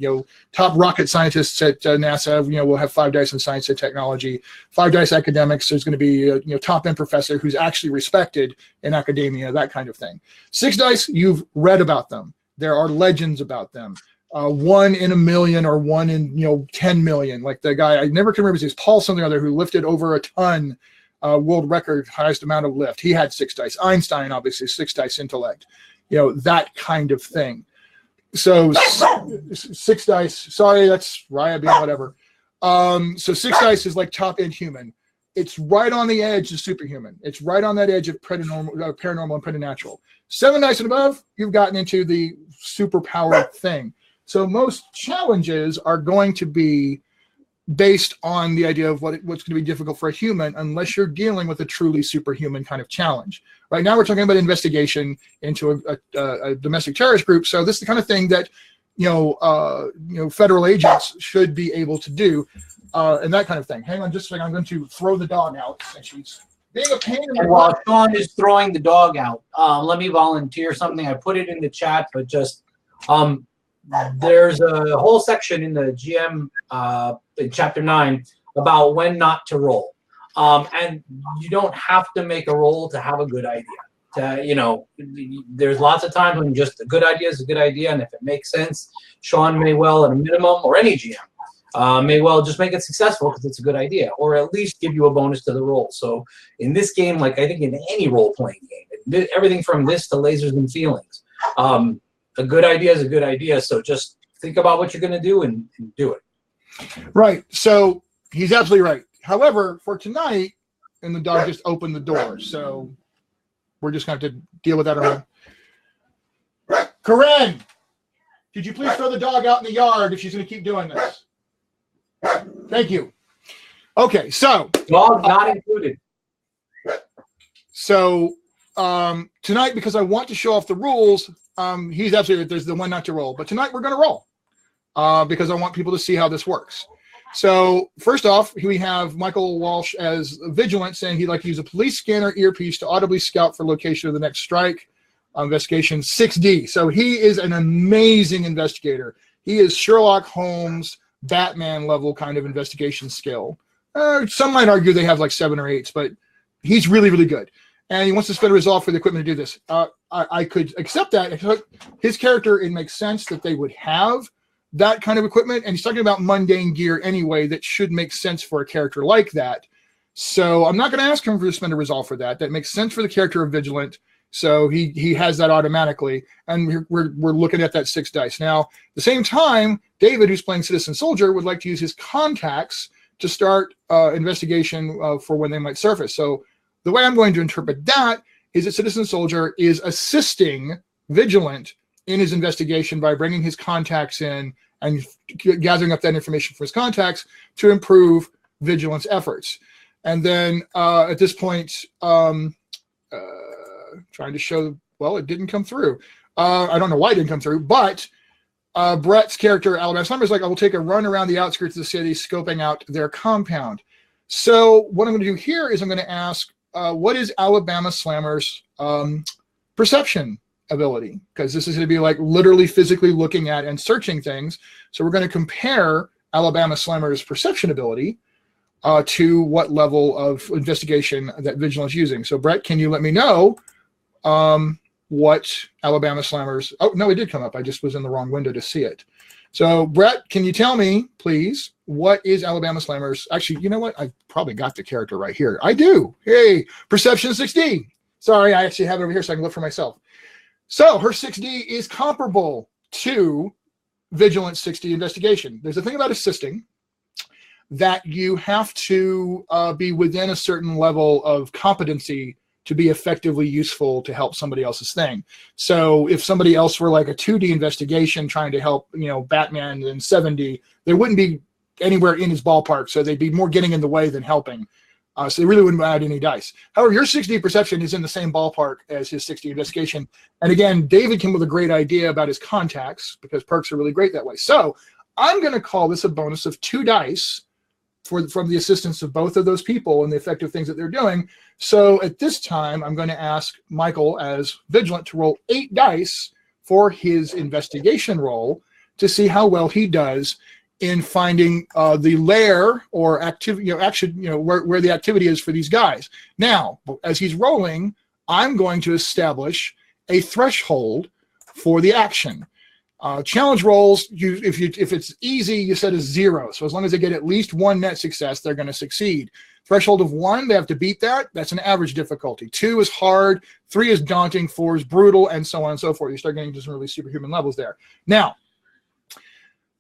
Speaker 1: top rocket scientists at NASA. Will have 5 dice in science and technology. 5 dice academics. There's going to be a top end professor who's actually respected in academia. That kind of thing. 6 dice. You've read about them. There are legends about them. 1 in a million or 1 in 10 million. Like the guy I never can remember his name, Paul something or other, who lifted over a ton. World record, highest amount of lift. He had 6 dice. Einstein, obviously, 6 dice intellect. That kind of thing. So 6 dice. Sorry, that's Raya being whatever. So 6 dice is like top end human. It's right on the edge of superhuman. It's right on that edge of paranormal and preternatural. 7 dice and above, you've gotten into the superpowered thing. So most challenges are going to be based on the idea of what's going to be difficult for a human, unless you're dealing with a truly superhuman kind of challenge. Right now, we're talking about investigation into a domestic terrorist group. So this is the kind of thing that federal agents should be able to do, and that kind of thing. Hang on just a second. I'm going to throw the dog out since she's being a pain in the butt.
Speaker 2: While Sean is throwing the dog out, let me volunteer something. I put it in the chat, but just there's a whole section in the GM in chapter 9 about when not to roll, and you don't have to make a roll to have a good idea. There's lots of times when just a good idea is a good idea, and if it makes sense, Sean may well, at a minimum, or any GM may well just make it successful because it's a good idea, or at least give you a bonus to the roll. So in this game, like I think in any role-playing game, everything from this to lasers and feelings, a good idea is a good idea. So just think about what you're going to do and do it.
Speaker 1: Right. So he's absolutely right. However, for tonight, and the dog just opened the door, so we're just going to have to deal with that around. Corinne, could you please throw the dog out in the yard if she's going to keep doing this? Thank you. Okay, so
Speaker 2: dog not included.
Speaker 1: So tonight, because I want to show off the rules, he's absolutely right. There's the one not to roll, but tonight we're going to roll because I want people to see how this works. So first off, we have Michael Walsh as vigilant, saying he'd like to use a police scanner earpiece to audibly scout for location of the next strike. Investigation 6D. So he is an amazing investigator. He is Sherlock Holmes, Batman level kind of investigation skill. Some might argue they have like 7 or 8s, but he's really, really good. And he wants to spend a resolve for the equipment to do this. I could accept that. His character, it makes sense that they would have that kind of equipment. And he's talking about mundane gear anyway that should make sense for a character like that. So I'm not going to ask him to spend a resolve for that. That makes sense for the character of Vigilant. So he has that automatically. And we're looking at that 6 dice. Now, at the same time, David, who's playing Citizen Soldier, would like to use his contacts to start investigation for when they might surface. So the way I'm going to interpret that is that Citizen Soldier is assisting Vigilant in his investigation by bringing his contacts in and gathering up that information for his contacts to improve Vigilant's efforts. And then at this point, trying to show, well, it didn't come through. I don't know why it didn't come through, but Brett's character, Alabama Slammer, is like, I will take a run around the outskirts of the city, scoping out their compound. So what I'm going to do here is I'm going to ask, what is Alabama Slammer's perception ability, because this is going to be like literally physically looking at and searching things. So we're going to compare Alabama Slammer's perception ability to what level of investigation that Vigilance is using. So Brett, can you let me know what Alabama Slammer's, oh, no, it did come up. I just was in the wrong window to see it. So Brett, can you tell me, please, what is Alabama Slammer's, actually, you know what? I probably got the character right here. I do. Hey, Perception 6D. Sorry, I actually have it over here so I can look for myself. So her 6D is comparable to Vigilance 6D investigation. There's a thing about assisting that you have to be within a certain level of competency to be effectively useful to help somebody else's thing. So if somebody else were like a 2D investigation trying to help, you know, Batman in 7D, they wouldn't be anywhere in his ballpark. So they'd be more getting in the way than helping. So they really wouldn't add any dice. However, your 6D perception is in the same ballpark as his 6D investigation. And again, David came with a great idea about his contacts because perks are really great that way. So I'm going to call this a bonus of 2 dice from the assistance of both of those people and the effective things that they're doing. So at this time, I'm going to ask Michael as Vigilant to roll 8 dice for his investigation roll to see how well he does in finding the lair or activity, action, where the activity is for these guys. Now, as he's rolling, I'm going to establish a threshold for the action. Challenge rolls, if it's easy, you set a 0. So as long as they get at least 1 net success, they're going to succeed. Threshold of 1, they have to beat that. That's an average difficulty. 2 is hard. 3 is daunting. 4 is brutal, and so on and so forth. You start getting to some really superhuman levels there. Now,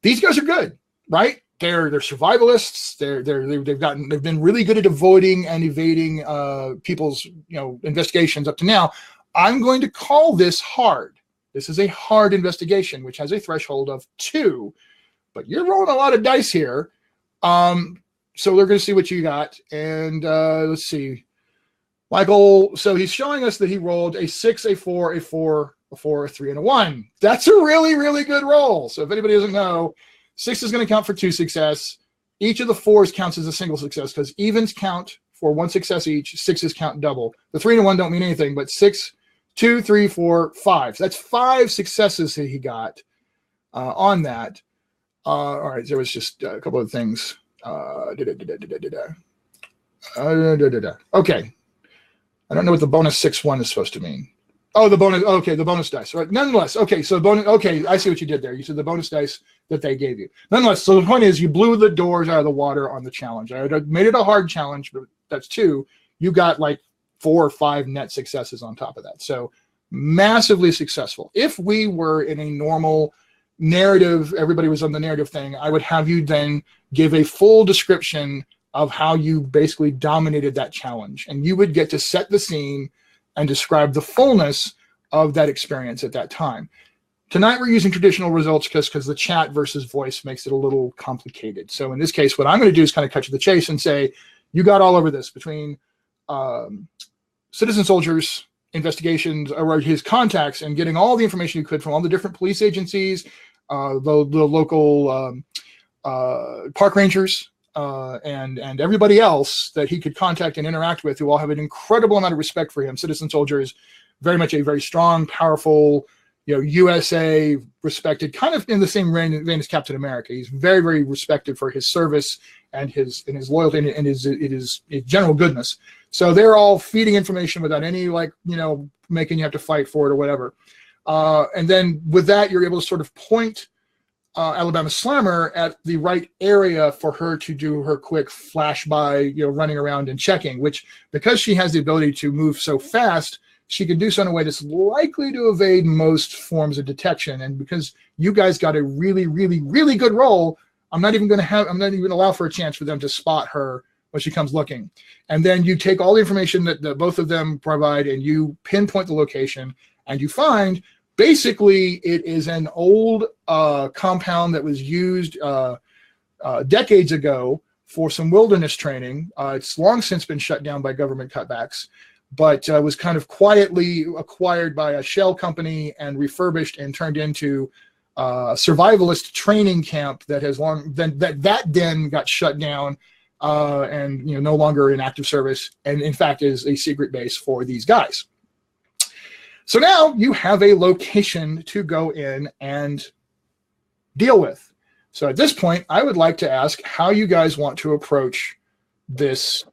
Speaker 1: these guys are good, right? They're survivalists. They've been really good at avoiding and evading people's investigations up to now. I'm going to call this hard. This is a hard investigation, which has a threshold of 2, but you're rolling a lot of dice here. So we're going to see what you got. And let's see. Michael, so he's showing us that he rolled a 6, a 4, a 4, a 4, a 3, and a 1. That's a really, really good roll. So if anybody doesn't know, 6 is going to count for 2 success. Each of the 4s counts as a single success because evens count for 1 success each. 6s count double. The 3 and a 1 don't mean anything, but 6, 2, 3, 4, 5. So that's 5 successes that he got on that. All right, there was just a couple of things. Okay. I don't know what the bonus 6-1 is supposed to mean. Oh, the bonus. Okay, the bonus dice. All right. Nonetheless, okay. So bonus. Okay, I see what you did there. You said the bonus dice that they gave you. Nonetheless, so the point is, you blew the doors out of the water on the challenge. I made it a hard challenge, but that's 2. You got like 4 or 5 net successes on top of that. So massively successful. If we were in a normal narrative, everybody was on the narrative thing, I would have you then give a full description of how you basically dominated that challenge. And you would get to set the scene and describe the fullness of that experience at that time. Tonight we're using traditional results because the chat versus voice makes it a little complicated. So in this case, what I'm going to do is kind of cut to the chase and say, you got all over this between citizen soldiers, investigations, or his contacts, and getting all the information you could from all the different police agencies, the local park rangers, and everybody else that he could contact and interact with, who all have an incredible amount of respect for him. Citizen Soldier is very much a very strong, powerful, USA respected, kind of in the same vein as Captain America. He's very, very respected for his service and his loyalty and his general goodness. So they're all feeding information without any making you have to fight for it or whatever. And then with that, you're able to sort of point Alabama Slammer at the right area for her to do her quick flash by, running around and checking, which, because she has the ability to move so fast, she can do so in a way that's likely to evade most forms of detection. And because you guys got a really, really, really good roll, I'm not even allow for a chance for them to spot her when she comes looking. And then you take all the information that both of them provide and you pinpoint the location, and you find basically it is an old compound that was used decades ago for some wilderness training. It's long since been shut down by government cutbacks, but was kind of quietly acquired by a shell company and refurbished and turned into a survivalist training camp that has then got shut down and no longer in active service, and in fact is a secret base for these guys. So now you have a location to go in and deal with. So at this point, I would like to ask how you guys want to approach this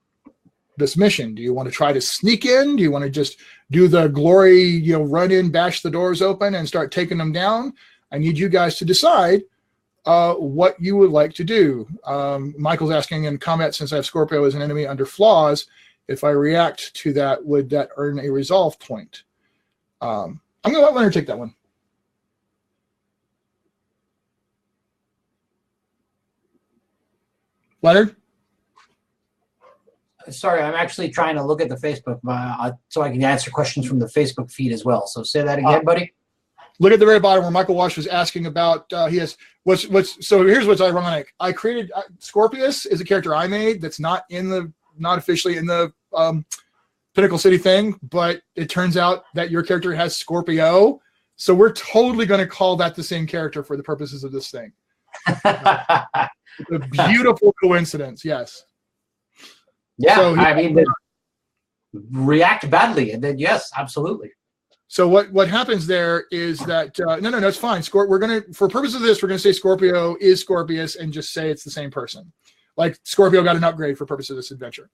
Speaker 1: mission. Do you want to try to sneak in? Do you want to just do the glory, run in, bash the doors open, and start taking them down? I need you guys to decide what you would like to do. Michael's asking in comment, since I have Scorpio as an enemy under flaws, if I react to that, would that earn a resolve point? I'm going to let Leonard take that one. Leonard?
Speaker 3: Sorry, I'm actually trying to look at the Facebook so I can answer questions from the Facebook feed as well. So say that again, buddy.
Speaker 1: Look at the very bottom where Michael Walsh was asking about. He has so here's what's ironic. I created Scorpius is a character I made that's not officially in the Pinnacle City thing, but it turns out that your character has Scorpio, so we're totally going to call that the same character for the purposes of this thing. It's a beautiful coincidence, yes.
Speaker 3: Yeah, so I mean, react badly, and then yes, absolutely.
Speaker 1: So what happens there is that no, it's fine. We're gonna, for purpose of this, we're gonna say Scorpio is Scorpius and just say it's the same person. Like Scorpio got an upgrade for purpose of this adventure.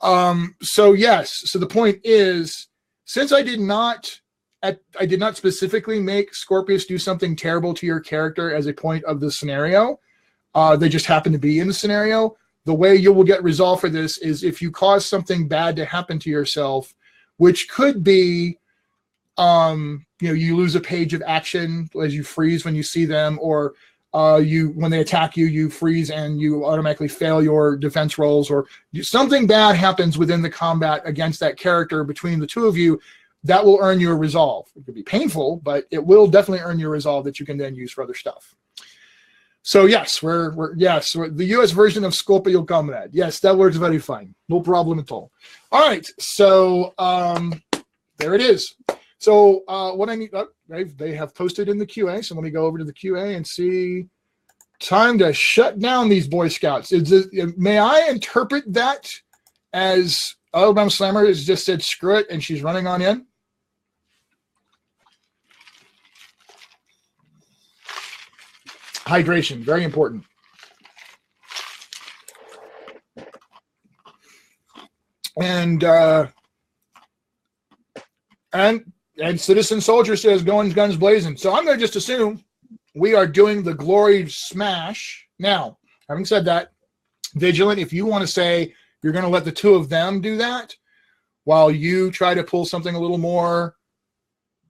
Speaker 1: So yes. So the point is, since I did not specifically make Scorpius do something terrible to your character as a point of the scenario, they just happen to be in the scenario. The way you will get resolved for this is if you cause something bad to happen to yourself, which could be, you lose a page of action as you freeze when you see them, or when they attack you, you freeze and you automatically fail your defense rolls, or something bad happens within the combat against that character between the two of you, that will earn you a resolve. It could be painful, but it will definitely earn you a resolve that you can then use for other stuff. So yes, we're the US version of Scorpio Comrade. Yes, that works very fine. No problem at all. All right, so there it is. So what I need, they have posted in the QA. So let me go over to the QA and see. Time to shut down these Boy Scouts. May I interpret that as Alabama Slammer has just said screw it and she's running on in? Hydration, very important. And Citizen Soldier says going guns blazing. So I'm going to just assume we are doing the glory smash. Now, having said that, Vigilant, if you want to say you're going to let the two of them do that while you try to pull something a little more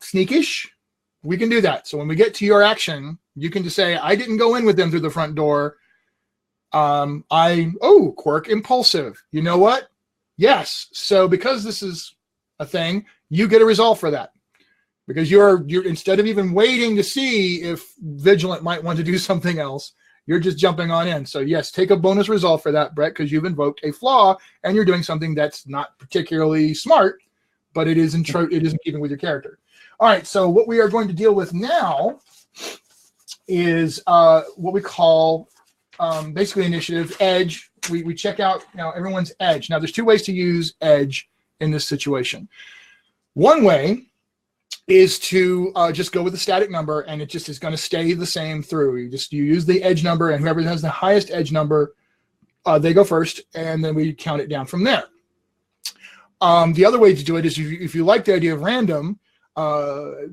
Speaker 1: sneakish, we can do that. So when we get to your action, you can just say, I didn't go in with them through the front door. Quirk impulsive. You know what? Yes. So because this is a thing, you get a resolve for that. Because you're instead of even waiting to see if Vigilant might want to do something else, you're just jumping on in. So yes, take a bonus resolve for that, Brett, because you've invoked a flaw and you're doing something that's not particularly smart, but it is in keeping with your character. All right, so what we are going to deal with now is what we call basically initiative edge. We check out everyone's edge. Now there's two ways to use edge in this situation. One way is to just go with the static number, and it just is going to stay the same through. You use the edge number, and whoever has the highest edge number, they go first, and then we count it down from there. The other way to do it is if you like the idea of random,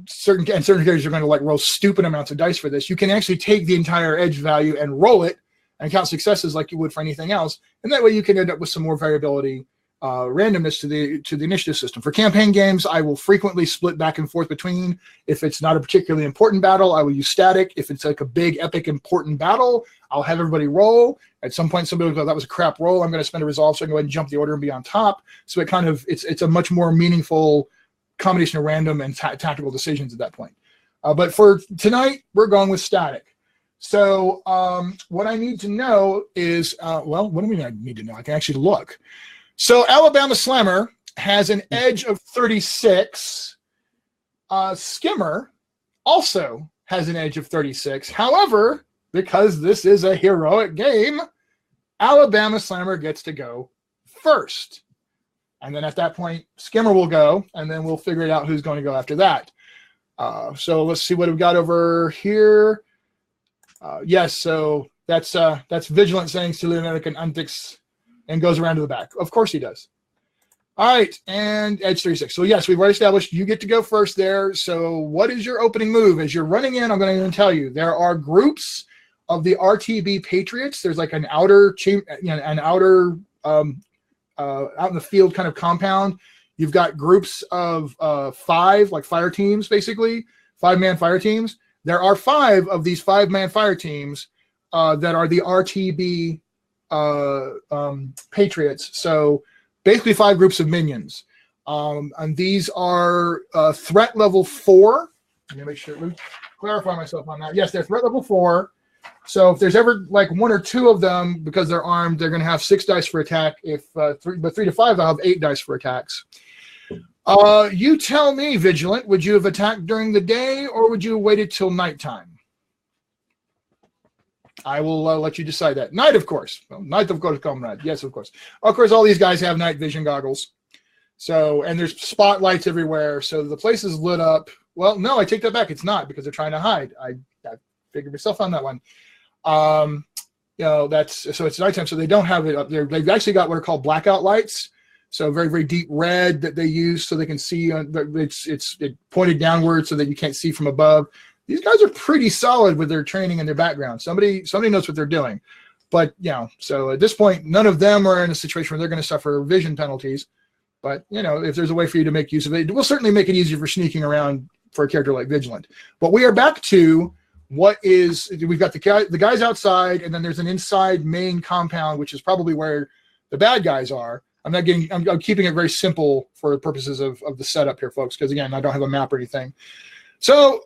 Speaker 1: certain characters are going to roll stupid amounts of dice for this. You can actually take the entire edge value and roll it and count successes like you would for anything else, and that way you can end up with some more variability. Randomness to the initiative system. For campaign games, I will frequently split back and forth between. If it's not a particularly important battle, I will use static. If it's like a big, epic, important battle, I'll have everybody roll. At some point, somebody will go, that was a crap roll. I'm going to spend a resolve, so I can go ahead and jump the order and be on top. So it's a much more meaningful combination of random and tactical decisions at that point. But for tonight, we're going with static. So what I need to know is, what do we need to know? I can actually look. So Alabama Slammer has an edge of 36. Skimmer also has an edge of 36. However, because this is a heroic game, Alabama Slammer gets to go first. And then at that point, Skimmer will go, and then we'll figure it out who's going to go after that. So let's see what we've got over here. Yes, so that's Vigilant saying Lunatic and Untix, and goes around to the back. Of course he does. All right, and Edge 36. So yes, we've already established you get to go first there. So what is your opening move? As you're running in, I'm going to tell you, there are groups of the RTB Patriots. There's like an outer out in the field kind of compound. You've got groups of 5, like fire teams, basically 5-man fire teams. There are 5 of these 5-man fire teams that are the RTB Patriots. So basically 5 groups of minions. And these are threat level 4. Let me make sure, let me clarify myself on that. Yes, they're threat level 4. So if there's ever like 1 or 2 of them, because they're armed, they're going to have 6 dice for attack. If 3 to 5, they'll have 8 dice for attacks. You tell me, Vigilant, would you have attacked during the day, or would you have waited till nighttime? I will let you decide that. Night, of course. Well, night, of course, comrade. Yes, of course. Of course, all these guys have night vision goggles. So, and there's spotlights everywhere. So the place is lit up. Well, no, I take that back. It's not, because they're trying to hide. I figured myself on that one. So it's nighttime, so they don't have it up there. They've actually got what are called blackout lights. So very, very deep red that they use so they can see. It's pointed downward so that you can't see from above. These guys are pretty solid with their training and their background. Somebody knows what they're doing. But, so at this point, none of them are in a situation where they're going to suffer vision penalties. But, if there's a way for you to make use of it, it will certainly make it easier for sneaking around for a character like Vigilant. But we are back to we've got the guys outside, and then there's an inside main compound, which is probably where the bad guys are. I'm keeping it very simple for the purposes of the setup here, folks, because again, I don't have a map or anything. So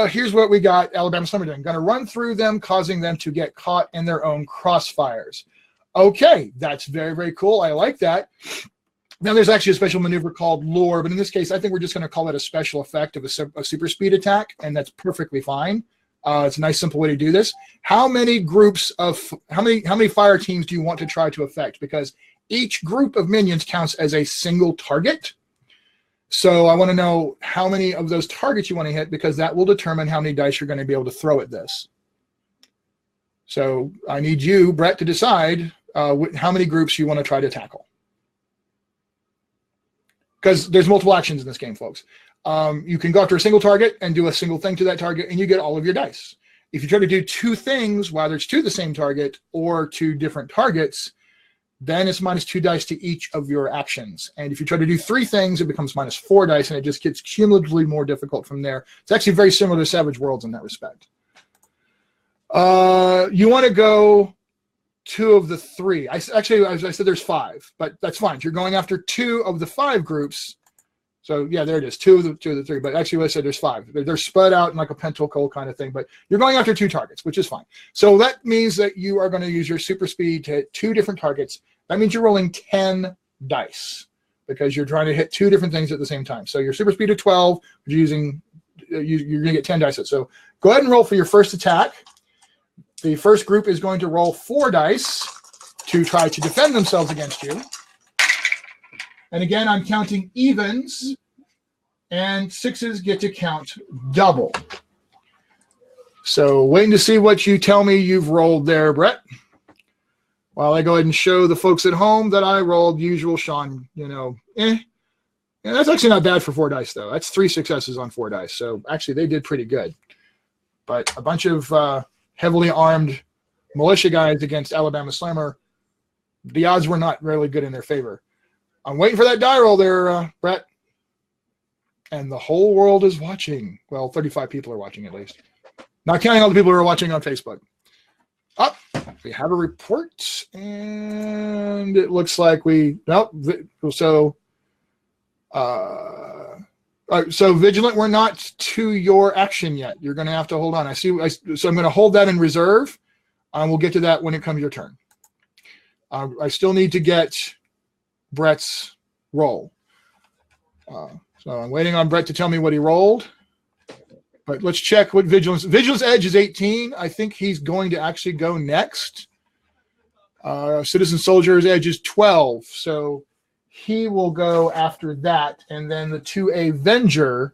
Speaker 1: here's what we got Alabama Summer doing. Going to run through them, causing them to get caught in their own crossfires. Okay, that's very, very cool. I like that. Now, there's actually a special maneuver called Lure, but in this case, I think we're just going to call it a special effect of a super speed attack, and that's perfectly fine. It's a nice, simple way to do this. How many fire teams do you want to try to affect? Because each group of minions counts as a single target. So I want to know how many of those targets you want to hit, because that will determine how many dice you're going to be able to throw at this. So I need you, Brett, to decide how many groups you want to try to tackle. Because there's multiple actions in this game, folks. You can go after a single target and do a single thing to that target, and you get all of your dice. If you try to do 2 things, whether it's to the same target or 2 different targets, then it's -2 dice to each of your actions. And if you try to do 3 things, it becomes -4 dice, and it just gets cumulatively more difficult from there. It's actually very similar to Savage Worlds in that respect. You want to go 2 of the 3. Actually, as I said, there's 5, but that's fine. If you're going after 2 of the 5 groups, so yeah, there it is, 2 of the 3. But actually, what I said, there's 5. They're spread out in like a pentacle kind of thing. But you're going after 2 targets, which is fine. So that means that you are going to use your super speed to hit 2 different targets. That means you're rolling 10 dice, because you're trying to hit 2 different things at the same time. So your super speed of 12, you're going to get 10 dice. So go ahead and roll for your first attack. The first group is going to roll 4 dice to try to defend themselves against you. And again, I'm counting evens, and 6s get to count double. So waiting to see what you tell me you've rolled there, Brett. While I go ahead and show the folks at home that I rolled usual Sean, Yeah, that's actually not bad for 4 dice, though. That's 3 successes on 4 dice. So actually, they did pretty good. But a bunch of heavily armed militia guys against Alabama Slammer, the odds were not really good in their favor. I'm waiting for that die roll there, Brett. And the whole world is watching. Well, 35 people are watching at least. Not counting all the people who are watching on Facebook. Up. We have a report, and it looks like so Vigilant, we're not to your action yet. You're going to have to hold on. So I'm going to hold that in reserve. We'll get to that when it comes your turn. I still need to get Brett's roll. So I'm waiting on Brett to tell me what he rolled. But let's check what Vigilance Edge is 18. I think he's going to actually go next. Citizen Soldier's Edge is 12. So he will go after that, and then the 2A Venger.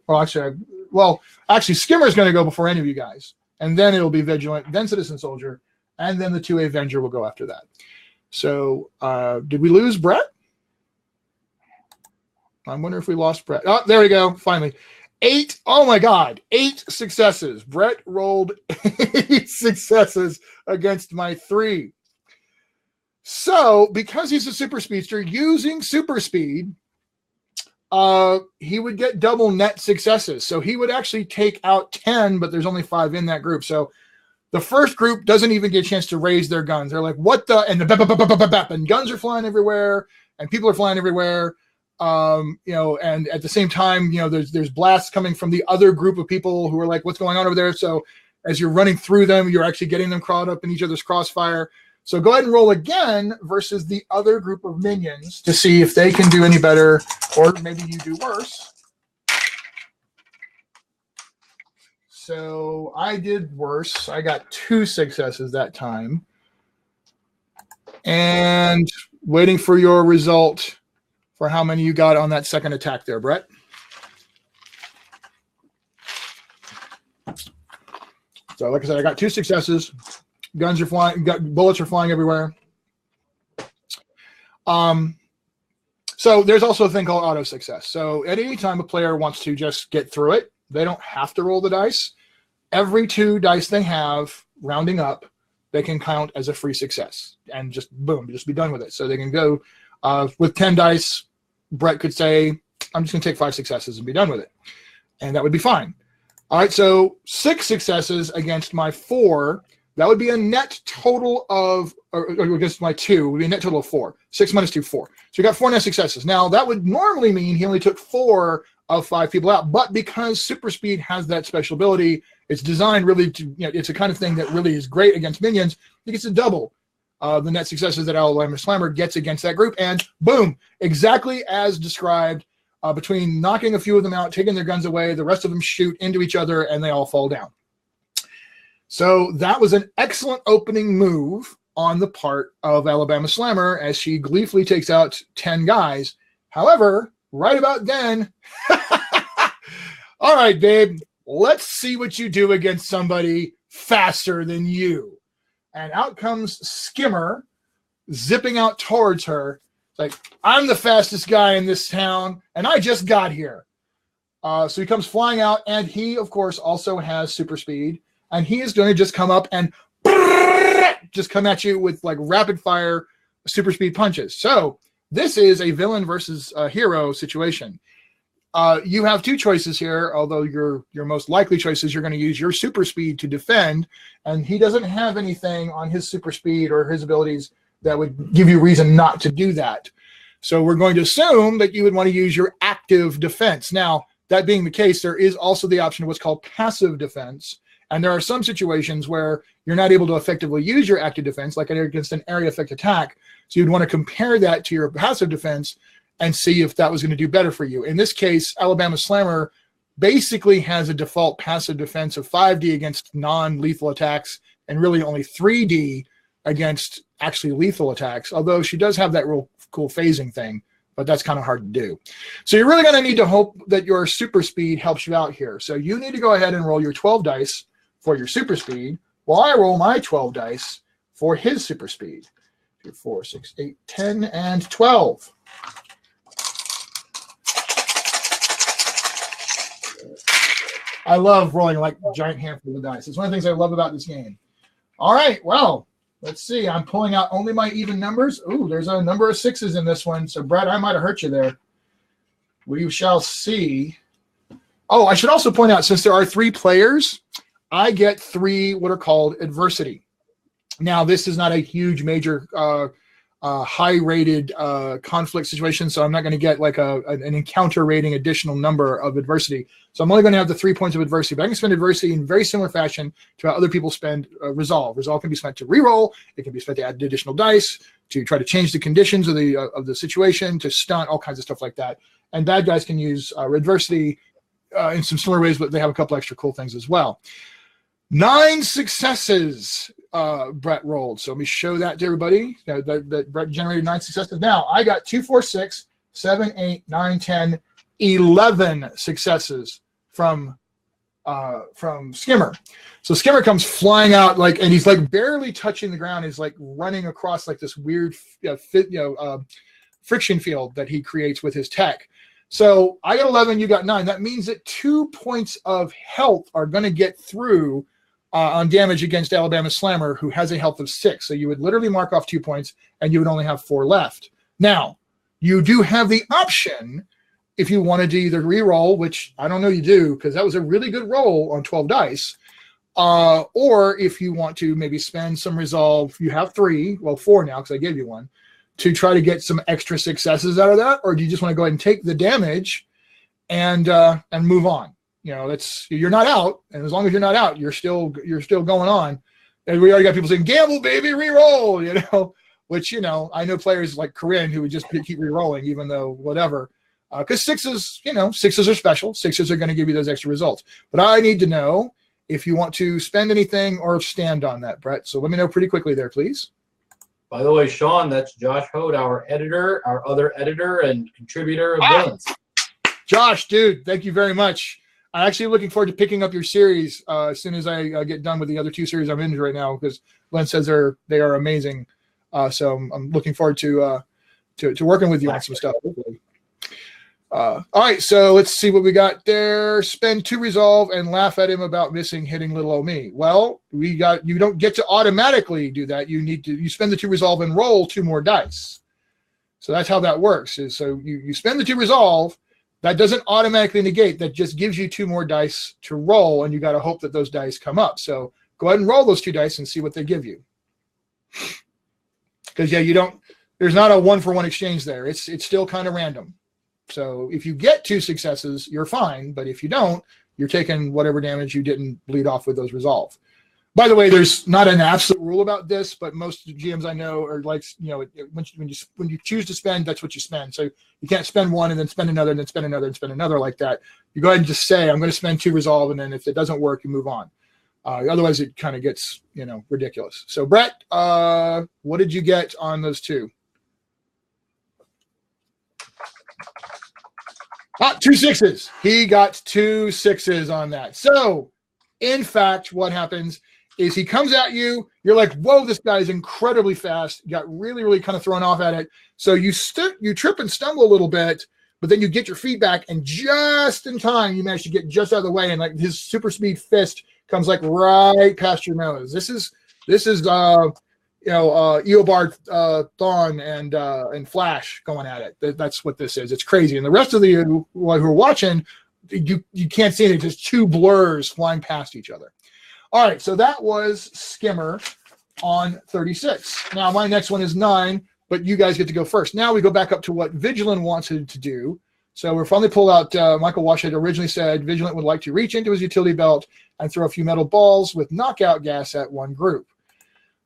Speaker 1: Actually, Skimmer's going to go before any of you guys, and then it'll be Vigilant, then Citizen Soldier, and then the 2A Venger will go after that. So, did we lose Brett? I wonder if we lost Brett. Oh, there we go. Finally. 8. Oh my God. 8 successes. Brett rolled 8 successes against my 3. So, because he's a super speedster, using super speed, he would get double net successes. So he would actually take out 10, but there's only 5 in that group. So the first group doesn't even get a chance to raise their guns. They're like, what the? And and guns are flying everywhere, and people are flying everywhere. And at the same time, there's blasts coming from the other group of people who are like, what's going on over there? So as you're running through them, you're actually getting them caught up in each other's crossfire. So go ahead and roll again versus the other group of minions to see if they can do any better, or maybe you do worse. So I did worse. I got 2 successes that time. And waiting for your result for how many you got on that second attack there, Brett. So like I said, I got 2 successes. Guns are flying, bullets are flying everywhere. So there's also a thing called auto success. So at any time a player wants to just get through it, they don't have to roll the dice. Every 2 dice they have, rounding up, they can count as a free success. And just boom, just be done with it. So they can go with 10 dice, Brett could say, I'm just going to take 5 successes and be done with it. And that would be fine. All right, so 6 successes against my 4. That would be a net total of, or against my 2, would be a net total of 4. 6 minus 2, 4. So you got 4 net successes. Now, that would normally mean he only took 4 of 5 people out. But because Super Speed has that special ability, it's designed really to, it's a kind of thing that really is great against minions. It gets to double the net successes that Alabama Slammer gets against that group. And boom, exactly as described, between knocking a few of them out, taking their guns away, the rest of them shoot into each other, and they all fall down. So that was an excellent opening move on the part of Alabama Slammer as she gleefully takes out 10 guys. However, right about then, all right, babe, let's see what you do against somebody faster than you. And out comes Skimmer, zipping out towards her. It's like, I'm the fastest guy in this town, and I just got here. So he comes flying out, and he, of course, also has super speed. And he is going to just come up and just come at you with like rapid fire super speed punches. So this is a villain versus a hero situation. You have 2 choices here, although your most likely choice is you're going to use your super speed to defend, and he doesn't have anything on his super speed or his abilities that would give you reason not to do that. So we're going to assume that you would want to use your active defense. Now, that being the case, there is also the option of what's called passive defense. And there are some situations where you're not able to effectively use your active defense, like against an area effect attack. So you'd want to compare that to your passive defense and see if that was going to do better for you. In this case, Alabama Slammer basically has a default passive defense of 5D against non-lethal attacks and really only 3D against actually lethal attacks, although she does have that real cool phasing thing, but that's kind of hard to do. So you're really going to need to hope that your super speed helps you out here. So you need to go ahead and roll your 12 dice for your super speed, while I roll my 12 dice for his super speed. 2, 4, 6, 8, 10, and 12. I love rolling like giant handfuls of dice. It's one of the things I love about this game. All right, well, let's see. I'm pulling out only my even numbers. Ooh, there's a number of 6s in this one. So, Brett, I might have hurt you there. We shall see. Oh, I should also point out, since there are 3 players, I get 3 what are called adversity. Now, this is not a huge, major, high-rated conflict situation, so I'm not going to get like an encounter rating additional number of adversity. So I'm only going to have the 3 points of adversity, but I can spend adversity in very similar fashion to how other people spend resolve. Resolve can be spent to reroll. It can be spent to add additional dice, to try to change the conditions of the situation, to stunt, all kinds of stuff like that. And bad guys can use adversity in some similar ways, but they have a couple extra cool things as well. 9 successes Brett rolled. So let me show that to everybody. That Brett generated 9 successes. Now, I got 2, 4, 6. 7, 8, 9, 10, 11 successes from Skimmer. So Skimmer comes flying out and he's like barely touching the ground. He's like running across like this weird friction field that he creates with his tech. So I got 11, you got 9. That means that 2 points of health are going to get through on damage against Alabama Slammer, who has a health of 6. So you would literally mark off 2 points, and you would only have 4 left. Now, you do have the option, if you wanted to either re-roll, which I don't know you do, because that was a really good roll on 12 dice, or if you want to maybe spend some resolve, you have 3, well 4 now because I gave you 1, to try to get some extra successes out of that, or do you just want to go ahead and take the damage and move on? You know, you're not out, and as long as you're not out, you're still going on. And we already got people saying, "Gamble, baby, re-roll," you know, which, you know, I know players like Corinne who would just keep re-rolling even though whatever, because 6s, you know, 6s are special. 6s are going to give you those extra results. But I need to know if you want to spend anything or stand on that, Brett. So let me know pretty quickly there, please.
Speaker 2: By the way, Sean, that's Josh Hoad, our editor, our other editor and contributor of Villains.
Speaker 1: Josh, dude, thank you very much. I'm actually looking forward to picking up your series as soon as I get done with the other 2 series I'm in right now, because Len says they are amazing. So I'm looking forward to working with you on some stuff. All right, so let's see what we got there. Spend 2 resolve and laugh at him about hitting little old me. Well, you don't get to automatically do that. You spend the 2 resolve and roll 2 more dice. So that's how that works. So you spend the 2 resolve. That doesn't automatically negate. That just gives you 2 more dice to roll, and you got to hope that those dice come up. So go ahead and roll those 2 dice and see what they give you. Because there's not a 1-for-1 exchange there. It's still kind of random. So if you get 2 successes, you're fine. But if you don't, you're taking whatever damage you didn't bleed off with those resolve. By the way, there's not an absolute rule about this, but most GMs I know are like, you know, when you choose to spend, that's what you spend. So you can't spend 1 and then spend another and then spend another and spend another like that. You go ahead and just say, I'm going to spend 2 resolve, and then if it doesn't work, you move on. Otherwise, it kind of gets, you know, ridiculous. So Brett, what did you get on those 2? 2 6s. He got 2 6s on that. So in fact, what happens is he comes at you. You're like, whoa, this guy is incredibly fast. You got really, really kind of thrown off at it. So you trip and stumble a little bit, but then you get your feet back, and just in time, you manage to get just out of the way, and like his super speed fist comes like right past your nose. This is Eobard Thawne and Flash going at it. That's what this is. It's crazy. And the rest of you who are watching, you can't see it. It's just 2 blurs flying past each other. All right, so that was Skimmer on 36. Now my next one is 9, but you guys get to go first. Now we go back up to what Vigilant wanted to do. So we're finally pulled out. Michael Walsh had originally said Vigilant would like to reach into his utility belt and throw a few metal balls with knockout gas at one group.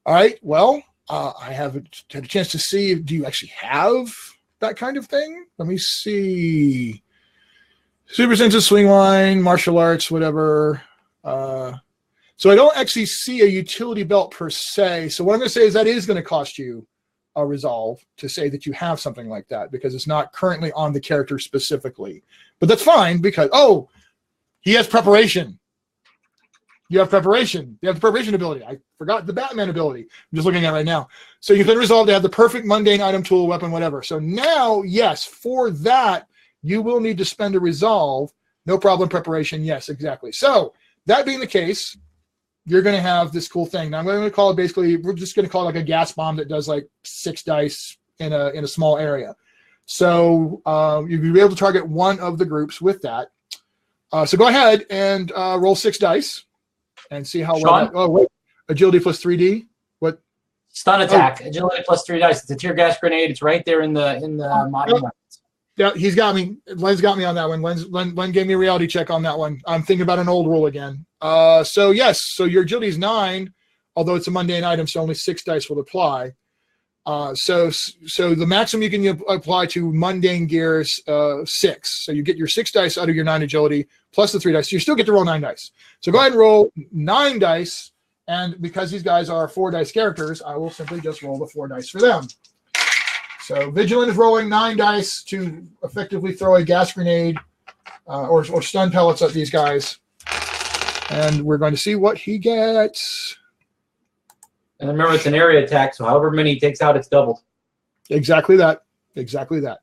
Speaker 1: All right, well, I haven't had a chance to see. Do you actually have that kind of thing? Let me see. Super sense of swing line, martial arts, whatever. So I don't actually see a utility belt per se. So what I'm going to say is that is going to cost you a resolve to say that you have something like that, because it's not currently on the character specifically. But that's fine, because, oh, he has preparation. You have preparation. You have the preparation ability. I forgot the Batman ability. I'm just looking at it right now. So you can resolve to have the perfect mundane item, tool, weapon, whatever. So now, yes, for that, you will need to spend a resolve. No problem, preparation. Yes, exactly. So that being the case, you're going to have this cool thing. Now I'm going to call it, basically, we're just going to call it like a gas bomb that does like 6 dice in a small area. So you'll be able to target one of the groups with that. So go ahead and roll 6 dice and see how well. Oh wait, agility plus 3D. What?
Speaker 3: Stun attack. Oh. Agility plus 3 dice. It's a tear gas grenade. It's right there in the modern weapons.
Speaker 1: Yeah, he's got me. Len's got me on that one. Len gave me a reality check on that one. I'm thinking about an old rule again. So yes, so your agility is 9, although it's a mundane item, so only 6 dice will apply. So the maximum you can apply to mundane gear is 6. So you get your 6 dice out of your 9 agility plus the 3 dice. So you still get to roll 9 dice. So go ahead and roll 9 dice, and because these guys are 4 dice characters, I will simply just roll the 4 dice for them. So Vigilant is rolling 9 dice to effectively throw a gas grenade or stun pellets at these guys. And we're going to see what he gets.
Speaker 2: And remember, it's an area attack, so however many he takes out, it's doubled.
Speaker 1: Exactly that. Exactly that.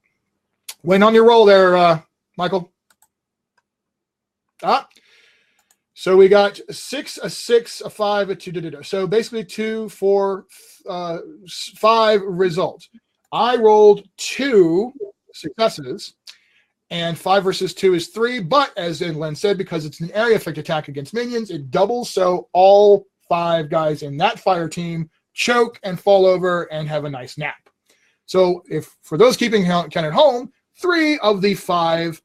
Speaker 1: Waiting on your roll there, Michael. So we got 6, a 6, a 5, a 2. So basically 2, 4, 5 results. I rolled 2 successes, and 5 versus 2 is 3. But as Len said, because it's an area effect attack against minions, it doubles. So all 5 guys in that fire team choke and fall over and have a nice nap. So if for those keeping count at home, 3 of the 5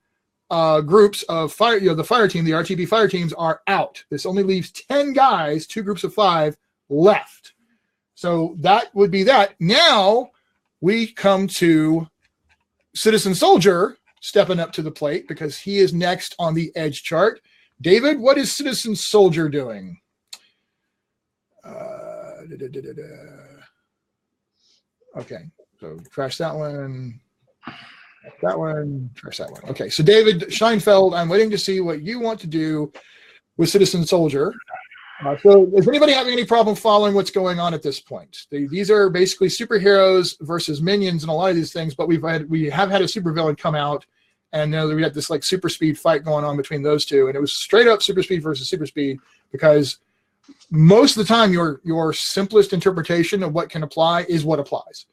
Speaker 1: groups of fire, the fire team, the RTB fire teams are out. This only leaves 10 guys, 2 groups of 5 left. So that would be that. Now we come to Citizen Soldier stepping up to the plate because he is next on the edge chart. David, what is Citizen Soldier doing? Okay, so trash that one. That one, trash that one. Okay, so David Scheinfeld, I'm waiting to see what you want to do with Citizen Soldier. So is anybody having any problem following what's going on at this point? These are basically superheroes versus minions and a lot of these things, but we have had a supervillain come out, and we got this like super speed fight going on between those two, and it was straight up super speed versus super speed because most of the time your simplest interpretation of what can apply is what applies.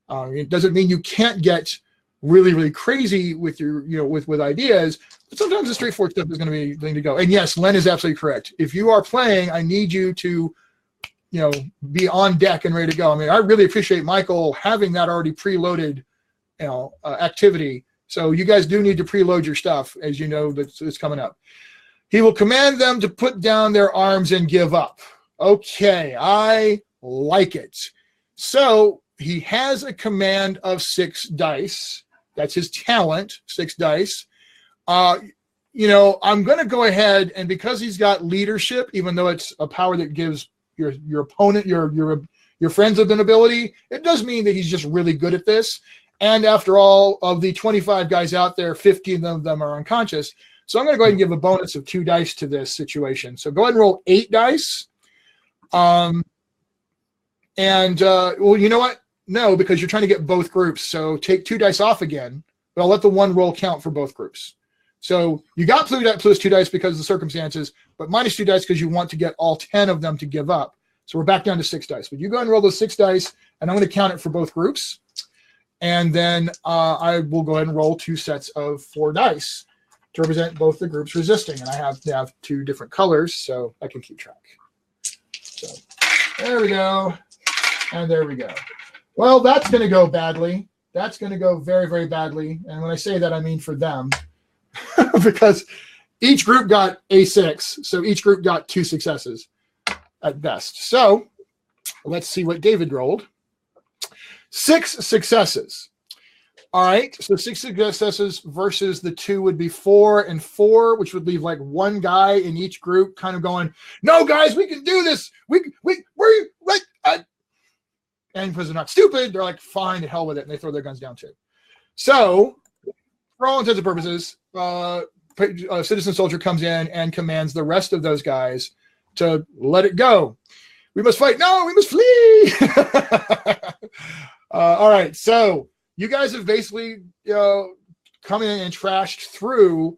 Speaker 1: It doesn't mean you can't get really, really crazy with your, with ideas, but sometimes the straightforward stuff is going to be the thing to go. And yes, Len is absolutely correct. If you are playing, I need you to, be on deck and ready to go. I mean, I really appreciate Michael having that already preloaded, activity. So you guys do need to preload your stuff, as you know that's coming up. He will command them to put down their arms and give up. Okay, I like it. So he has a command of 6 dice. That's his talent, 6 dice. I'm going to go ahead, and because he's got leadership, even though it's a power that gives your opponent, your friends an ability, it does mean that he's just really good at this. And after all, of the 25 guys out there, 15 of them are unconscious. So I'm going to go ahead and give a bonus of 2 dice to this situation. So go ahead and roll 8 dice. Well, you know what? No, because you're trying to get both groups. So take 2 dice off again, but I'll let the 1 roll count for both groups. So you got plus 2 dice because of the circumstances, but minus 2 dice because you want to get all 10 of them to give up. So we're back down to 6 dice. But you go ahead and roll those 6 dice, and I'm going to count it for both groups. And then I will go ahead and roll 2 sets of 4 dice to represent both the groups resisting. And I have 2 different colors, so I can keep track. So there we go. And there we go. Well, that's going to go badly. That's going to go very, very badly. And when I say that, I mean for them. Because each group got a 6. So each group got 2 successes at best. So let's see what David rolled. 6 successes. All right. So 6 successes versus the 2 would be 4 and 4, which would leave like 1 guy in each group kind of going, no, guys, we can do this. We're like, and because they're not stupid, they're like, fine, to hell with it. And they throw their guns down too. So for all intents and purposes, Citizen Soldier comes in and commands the rest of those guys to let it go. We must fight. No, we must flee. All right. So you guys have basically come in and trashed through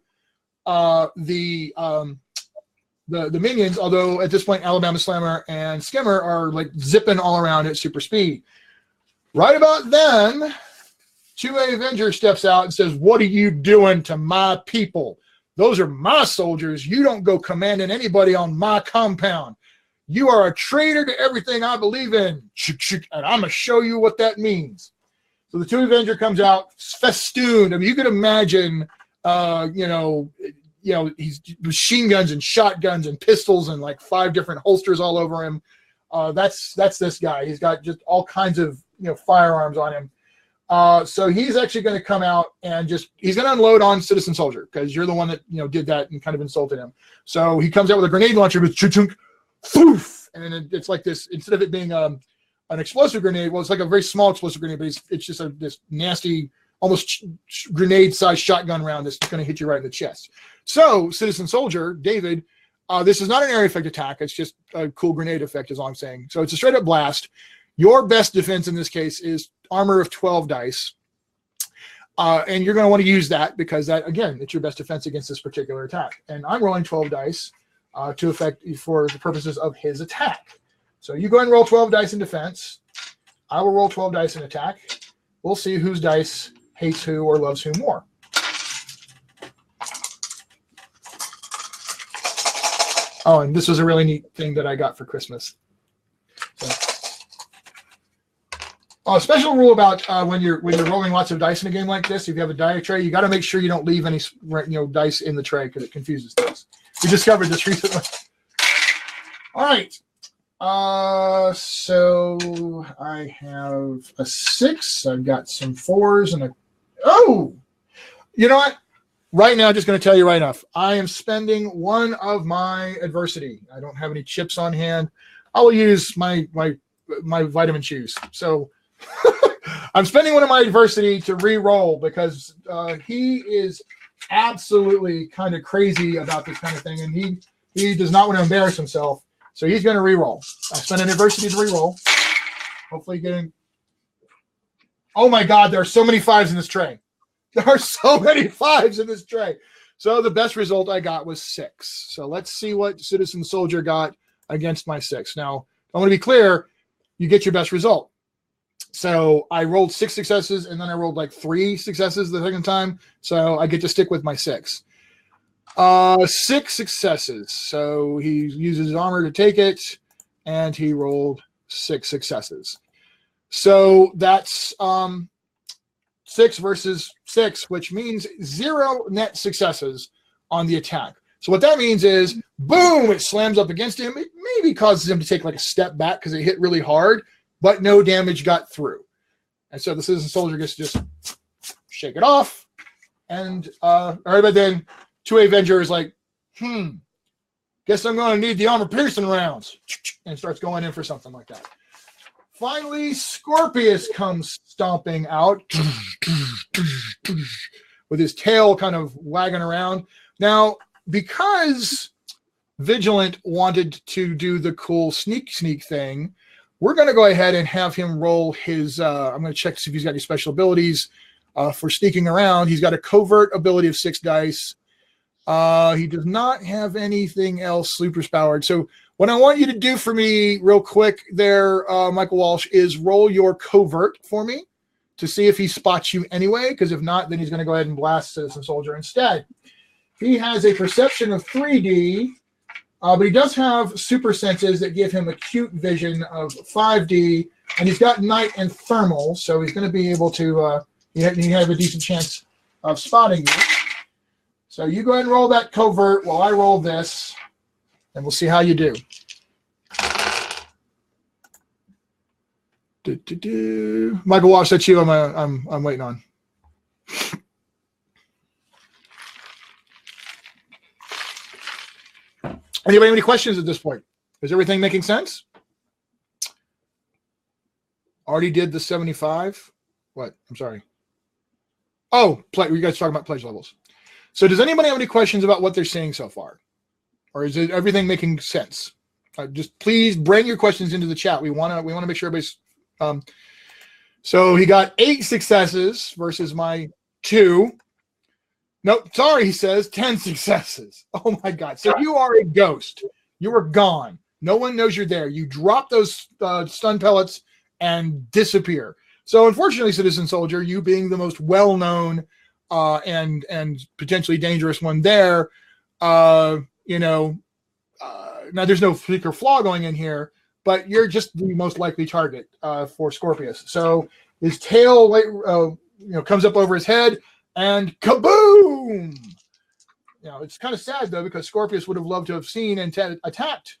Speaker 1: the minions, although at this point Alabama Slammer and Skimmer are like zipping all around at super speed. Right about then, 2A Venger steps out and says, what are you doing to my people? Those are my soldiers. You don't go commanding anybody on my compound. You are a traitor to everything I believe in. And I'm going to show you what that means. So the 2A Venger comes out festooned. I mean, you could imagine, he's machine guns and shotguns and pistols and like 5 different holsters all over him. That's this guy. He's got just all kinds of firearms on him. So he's actually going to come out and he's going to unload on Citizen Soldier because you're the one that did that and kind of insulted him. So he comes out with a grenade launcher with chunk, poof, and then it's like this. Instead of it being an explosive grenade. Well, it's like a very small explosive grenade, but it's just this nasty, almost grenade-sized shotgun round that's going to hit you right in the chest. So, Citizen Soldier, David, this is not an area effect attack. It's just a cool grenade effect is all I'm saying. So it's a straight-up blast. Your best defense in this case is armor of 12 dice. And you're going to want to use that because that, again, it's your best defense against this particular attack. And I'm rolling 12 dice to affect for the purposes of his attack. So you go ahead and roll 12 dice in defense. I will roll 12 dice in attack. We'll see whose dice hates who or loves who more. Oh, and this was a really neat thing that I got for Christmas. So, a special rule about when you're rolling lots of dice in a game like this, if you have a die tray, you got to make sure you don't leave any dice in the tray because it confuses things. We discovered this recently. All right. So I have a 6. I've got some 4s and a. Oh, you know what? Right now, just going to tell you right enough. I am spending one of my adversity. I don't have any chips on hand. I will use my vitamin chews. So I'm spending one of my adversity to re-roll because he is absolutely kind of crazy about this kind of thing, and he does not want to embarrass himself. So he's going to re-roll. I spent an adversity to re-roll. Hopefully getting. Oh my God! There are so many 5s in this tray. There are so many 5s in this tray. So the best result I got was 6. So let's see what Citizen Soldier got against my 6. Now, I want to be clear, you get your best result. So I rolled 6 successes, and then I rolled like 3 successes the second time. So I get to stick with my 6. 6 successes. So he uses his armor to take it, and he rolled 6 successes. So that's 6 versus 6, which means 0 net successes on the attack. So what that means is, boom, it slams up against him. It maybe causes him to take like a step back because it hit really hard, but no damage got through. And so the Citizen Soldier gets to just shake it off. And all right, but then 2A Venger is like, guess I'm going to need the armor-piercing rounds. And starts going in for something like that. Finally, Scorpius comes stomping out with his tail kind of wagging around. Now, because Vigilant wanted to do the cool sneak thing, we're going to go ahead and have him roll his, I'm going to check to see if he's got any special abilities for sneaking around. He's got a covert ability of 6 dice. He does not have anything else super powered. So what I want you to do for me real quick there, Michael Walsh, is roll your covert for me to see if he spots you anyway, because if not, then he's going to go ahead and blast Citizen Soldier instead. He has a perception of 3D, but he does have super senses that give him acute vision of 5D, and he's got night and thermal, so he's going to be able to, he have a decent chance of spotting you. So you go ahead and roll that covert while I roll this, and we'll see how you do. Michael Walsh, that's you. I'm waiting on. Anybody have any questions at this point? Is everything making sense? Already did the 75. What? I'm sorry. Oh, you guys talking about pledge levels. So does anybody have any questions about what they're seeing so far? Or is everything making sense? Just please bring your questions into the chat. We want to make sure everybody's. So he got 8 successes versus my 2. No, sorry, he says 10 successes. Oh my God! So you are a ghost. You are gone. No one knows you're there. You drop those stun pellets and disappear. So unfortunately, Citizen Soldier, you being the most well-known and potentially dangerous one there, now there's no flick or flaw going in here, but you're just the most likely target for Scorpius. So his tail comes up over his head and kaboom! It's kind of sad though, because Scorpius would have loved to have seen and attacked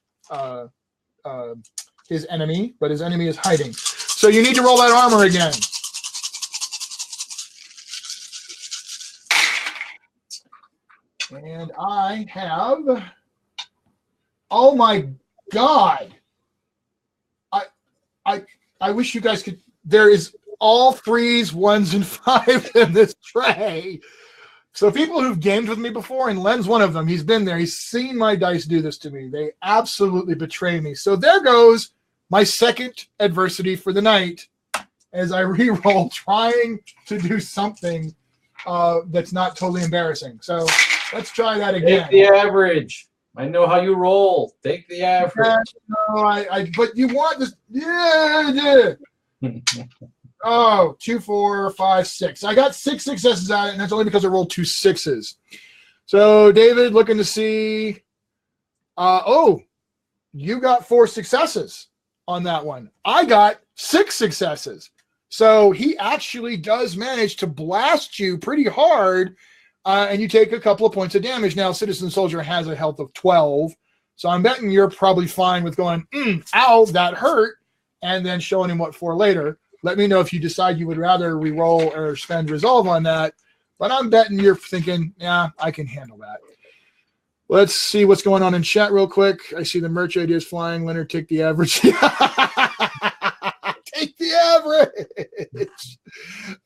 Speaker 1: his enemy, but his enemy is hiding. So you need to roll that armor again. And I have, oh my God. I wish you guys could. There is all 3s, 1s, and 5s in this tray. So people who've gamed with me before, and Len's one of them, he's been there. He's seen my dice do this to me. They absolutely betray me. So there goes my second adversity for the night as I re-roll trying to do something that's not totally embarrassing. So let's try that again.
Speaker 2: Take the average. I know how you roll. Take the average.
Speaker 1: No, but you want this. Yeah. Oh, 2, 4, 5, 6. I got 6 successes out of it, and that's only because I rolled 2 6s. So, David, looking to see. Oh, you got 4 successes on that one. I got 6 successes. So he actually does manage to blast you pretty hard, and you take a couple of points of damage. Now, Citizen Soldier has a health of 12, so I'm betting you're probably fine with going, ow, that hurt, and then showing him what for later. Let me know if you decide you would rather re-roll or spend resolve on that. But I'm betting you're thinking, yeah, I can handle that. Let's see what's going on in chat real quick. I see the merch ideas flying. Leonard, take the average. Take the average.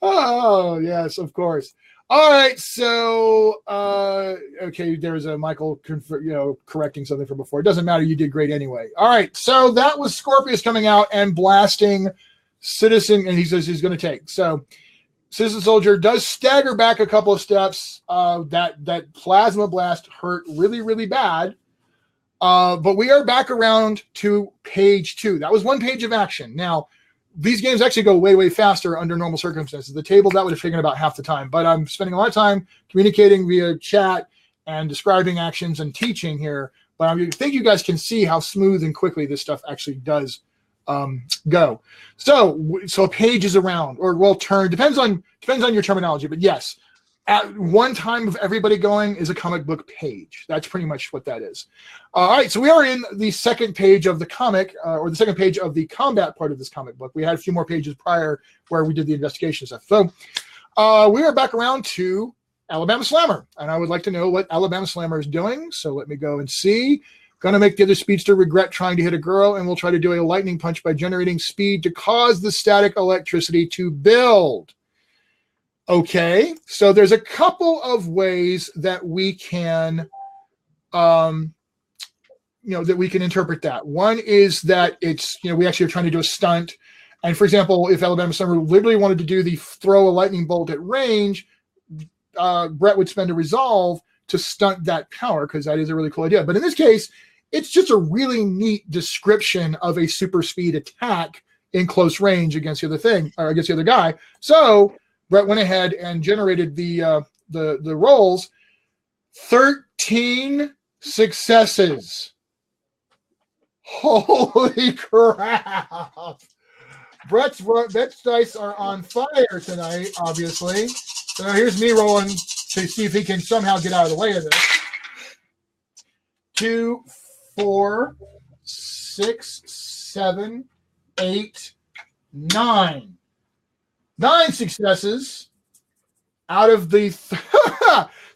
Speaker 1: Oh, yes, of course. All right, so, okay, there's a Michael correcting something from before. It doesn't matter. You did great anyway. All right, so that was Scorpius coming out and blasting Citizen, and he says he's going to take. So Citizen Soldier does stagger back a couple of steps. That plasma blast hurt really, really bad. But we are back around to page 2. That was 1 page of action. Now, these games actually go way, way faster under normal circumstances. The table, that would have taken about half the time. But I'm spending a lot of time communicating via chat and describing actions and teaching here. But I think you guys can see how smooth and quickly this stuff actually does go. So a page is around, or well, turn, depends on your terminology, but yes, at one time of everybody going is a comic book page. That's pretty much what that is. All right, so we are in the second page of the comic, or the second page of the combat part of this comic book. We had a few more pages prior where we did the investigation stuff. So we are back around to Alabama Slammer, and I would like to know what Alabama Slammer is doing. So let me go and see. Gonna make the other speedster regret trying to hit a girl, and we'll try to do a lightning punch by generating speed to cause the static electricity to build. Okay, so there's a couple of ways that we can, that we can interpret that. One is that it's, we actually are trying to do a stunt. And for example, if Alabama Summer literally wanted to do the throw a lightning bolt at range, Brett would spend a resolve to stunt that power, because that is a really cool idea. But in this case, it's just a really neat description of a super speed attack in close range against the other thing, or against the other guy. So Brett went ahead and generated the rolls. 13 successes. Holy crap! Brett's dice are on fire tonight, obviously. So here's me rolling to see if he can somehow get out of the way of this. 2, 4, 6, 7, 8, 9. 9 successes out of the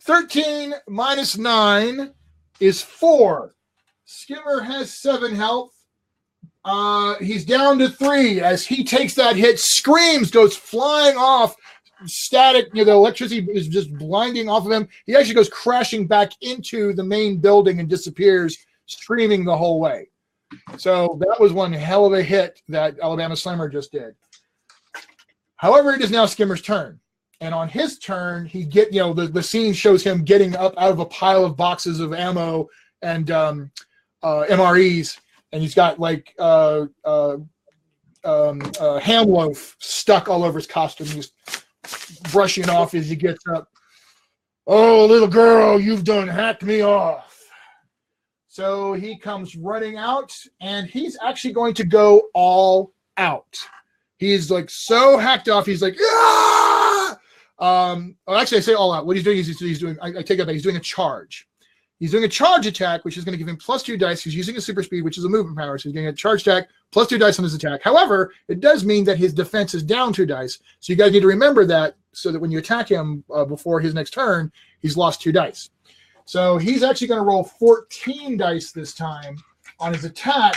Speaker 1: 13 minus 9 is 4. Skimmer has 7 health. He's down to 3 as he takes that hit, screams, goes flying off. Static, the electricity is just blinding off of him. He actually goes crashing back into the main building and disappears, screaming the whole way. So that was one hell of a hit that Alabama Slammer just did. However, it is now Skimmer's turn. And on his turn, the scene shows him getting up out of a pile of boxes of ammo and MREs, and he's got like ham loaf stuck all over his costume. He's brushing it off as he gets up. Oh, little girl, you've done hacked me off. So he comes running out, and he's actually going to go all out. He's like so hacked off. He's like, ah! Actually, I say all out. What he's doing is he's doing. I take it back. He's doing a charge. He's doing a charge attack, which is going to give him +2 dice. He's using a super speed, which is a movement power. So he's getting a charge attack, +2 dice on his attack. However, it does mean that his defense is down 2 dice. So you guys need to remember that, so that when you attack him before his next turn, he's lost 2 dice. So he's actually going to roll 14 dice this time on his attack,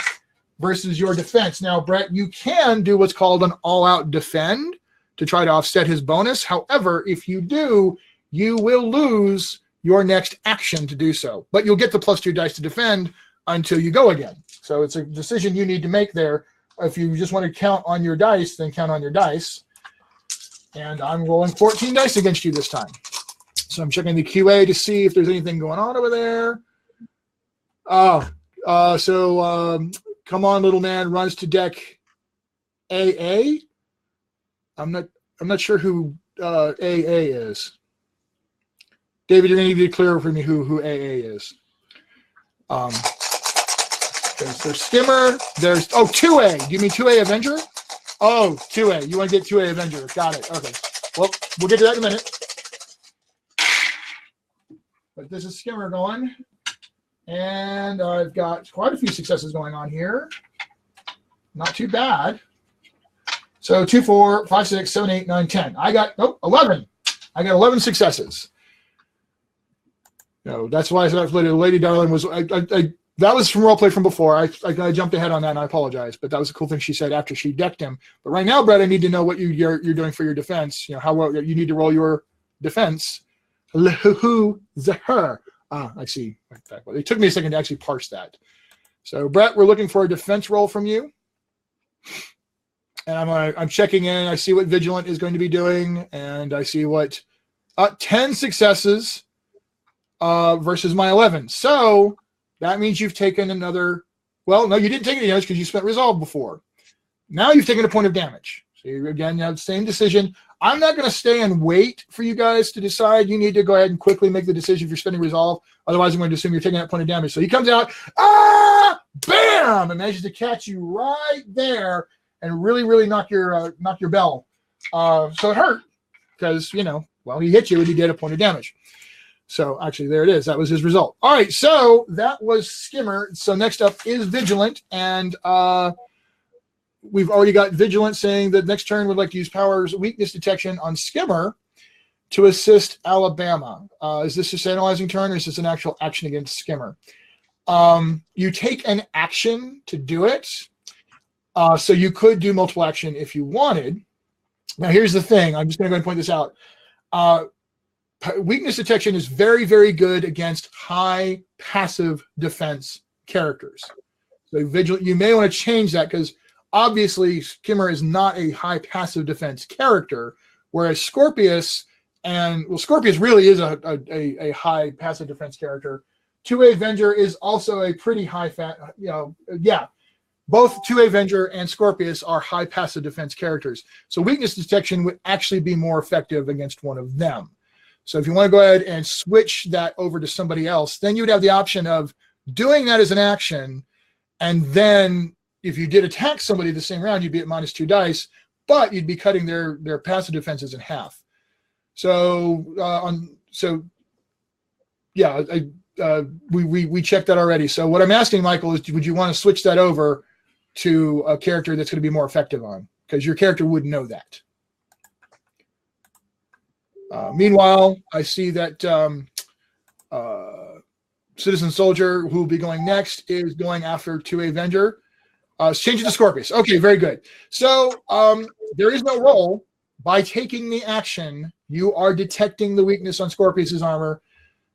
Speaker 1: versus your defense. Now, Brett, you can do what's called an all-out defend to try to offset his bonus. However, if you do, you will lose your next action to do so. But you'll get the +2 dice to defend until you go again. So it's a decision you need to make there. If you just want to count on your dice, then count on your dice. And I'm rolling 14 dice against you this time. So I'm checking the QA to see if there's anything going on over there. Come on, little man runs to deck AA. I'm not sure who AA is. David, you're going to need to be clear for me who AA is. There's Skimmer. There's 2A. Do you mean 2A Avenger? Oh, 2A. You want to get 2A Avenger. Got it. Okay. Well, we'll get to that in a minute. But this is Skimmer going. And I've got quite a few successes going on here. Not too bad. So 2, 4, 5, 6, 7, 8, 9, 10. I got 11. I got 11 successes. No, that's why I said Lady Darling was. That was from roleplay from before. I jumped ahead on that, and I apologize. But that was a cool thing she said after she decked him. But right now, Brett, I need to know what you're doing for your defense. You know how well you need to roll your defense. Her. I see. Well, it took me a second to actually parse that. So, Brett, we're looking for a defense roll from you. And I'm checking in. I see what Vigilant is going to be doing, and I see what 10 successes versus my 11. So that means you've taken another. Well, no, you didn't take any damage because you spent Resolve before. Now you've taken a point of damage. So you again have the same decision. I'm not going to stay and wait for you guys to decide. You need to go ahead and quickly make the decision if you're spending Resolve. Otherwise, I'm going to assume you're taking that point of damage. So he comes out, bam, and manages to catch you right there and really knock your bell. So it hurt because, he hit you and he did a point of damage. So actually, there it is. That was his result. All right, so that was Skimmer. So next up is Vigilant, and we've already got Vigilant saying that next turn would like to use Power's weakness detection on Skimmer to assist Alabama. Is this just analyzing turn, or is this an actual action against Skimmer? You take an action to do it, so you could do multiple action if you wanted. Now, here's the thing. I'm just going to go ahead and point this out. Weakness detection is very, very good against high passive defense characters. So Vigilant, you may want to change that because obviously Skimmer is not a high passive defense character, whereas Scorpius Scorpius really is a high passive defense character. 2A Venger is also a pretty high both 2A Venger and Scorpius are high passive defense characters. So weakness detection would actually be more effective against one of them. So if you want to go ahead and switch that over to somebody else, then you would have the option of doing that as an action. And then if you did attack somebody the same round, you'd be at -2 dice, but you'd be cutting their passive defenses in half. So we checked that already. So what I'm asking, Michael, is would you want to switch that over to a character that's going to be more effective on? Because your character would know that. Meanwhile, I see that Citizen Soldier, who will be going next, is going after 2A Venger. Change it to Scorpius. Okay, very good. So there is no roll. By taking the action, you are detecting the weakness on Scorpius's armor.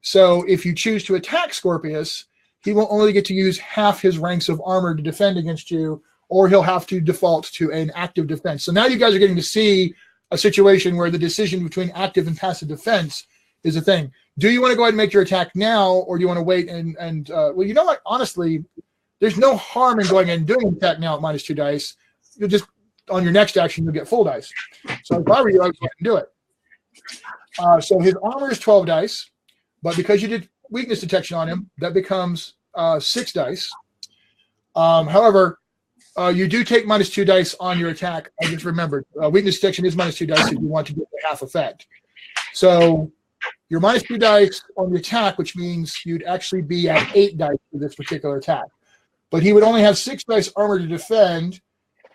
Speaker 1: So if you choose to attack Scorpius, he will only get to use half his ranks of armor to defend against you, or he'll have to default to an active defense. So now you guys are getting to see a situation where the decision between active and passive defense is a thing. Do you want to go ahead and make your attack now, or do you want to wait and well, you know what? Honestly, there's no harm in going and doing an attack now at -2 dice. You'll just, on your next action, you'll get full dice. So if I were you, I would go ahead and do it. So his armor is 12 dice, but because you did weakness detection on him, that becomes 6 dice. However, you do take -2 dice on your attack. I just remembered. Weakness detection is -2 dice if you want to get the half effect. So you're -2 dice on the attack, which means you'd actually be at 8 dice for this particular attack. But he would only have 6 dice armor to defend,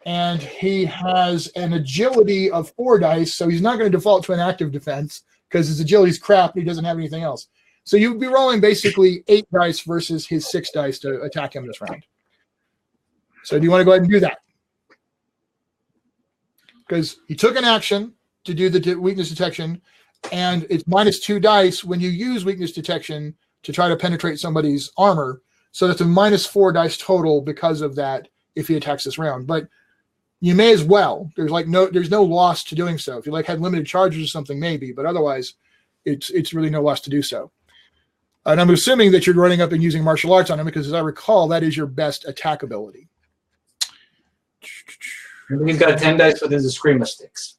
Speaker 1: and he has an agility of 4 dice, so he's not going to default to an active defense because his agility is crap and he doesn't have anything else. So you'd be rolling basically 8 dice versus his 6 dice to attack him this round. So do you want to go ahead and do that? Because he took an action to do the weakness detection, and it's -2 dice when you use weakness detection to try to penetrate somebody's armor. So that's a -4 dice total because of that if he attacks this round. But you may as well. There's no loss to doing so. If you had limited charges or something, maybe, but otherwise it's really no loss to do so. And I'm assuming that you're running up and using martial arts on him because, as I recall, that is your best attack ability.
Speaker 2: He's got 10 dice with his Eskrima sticks.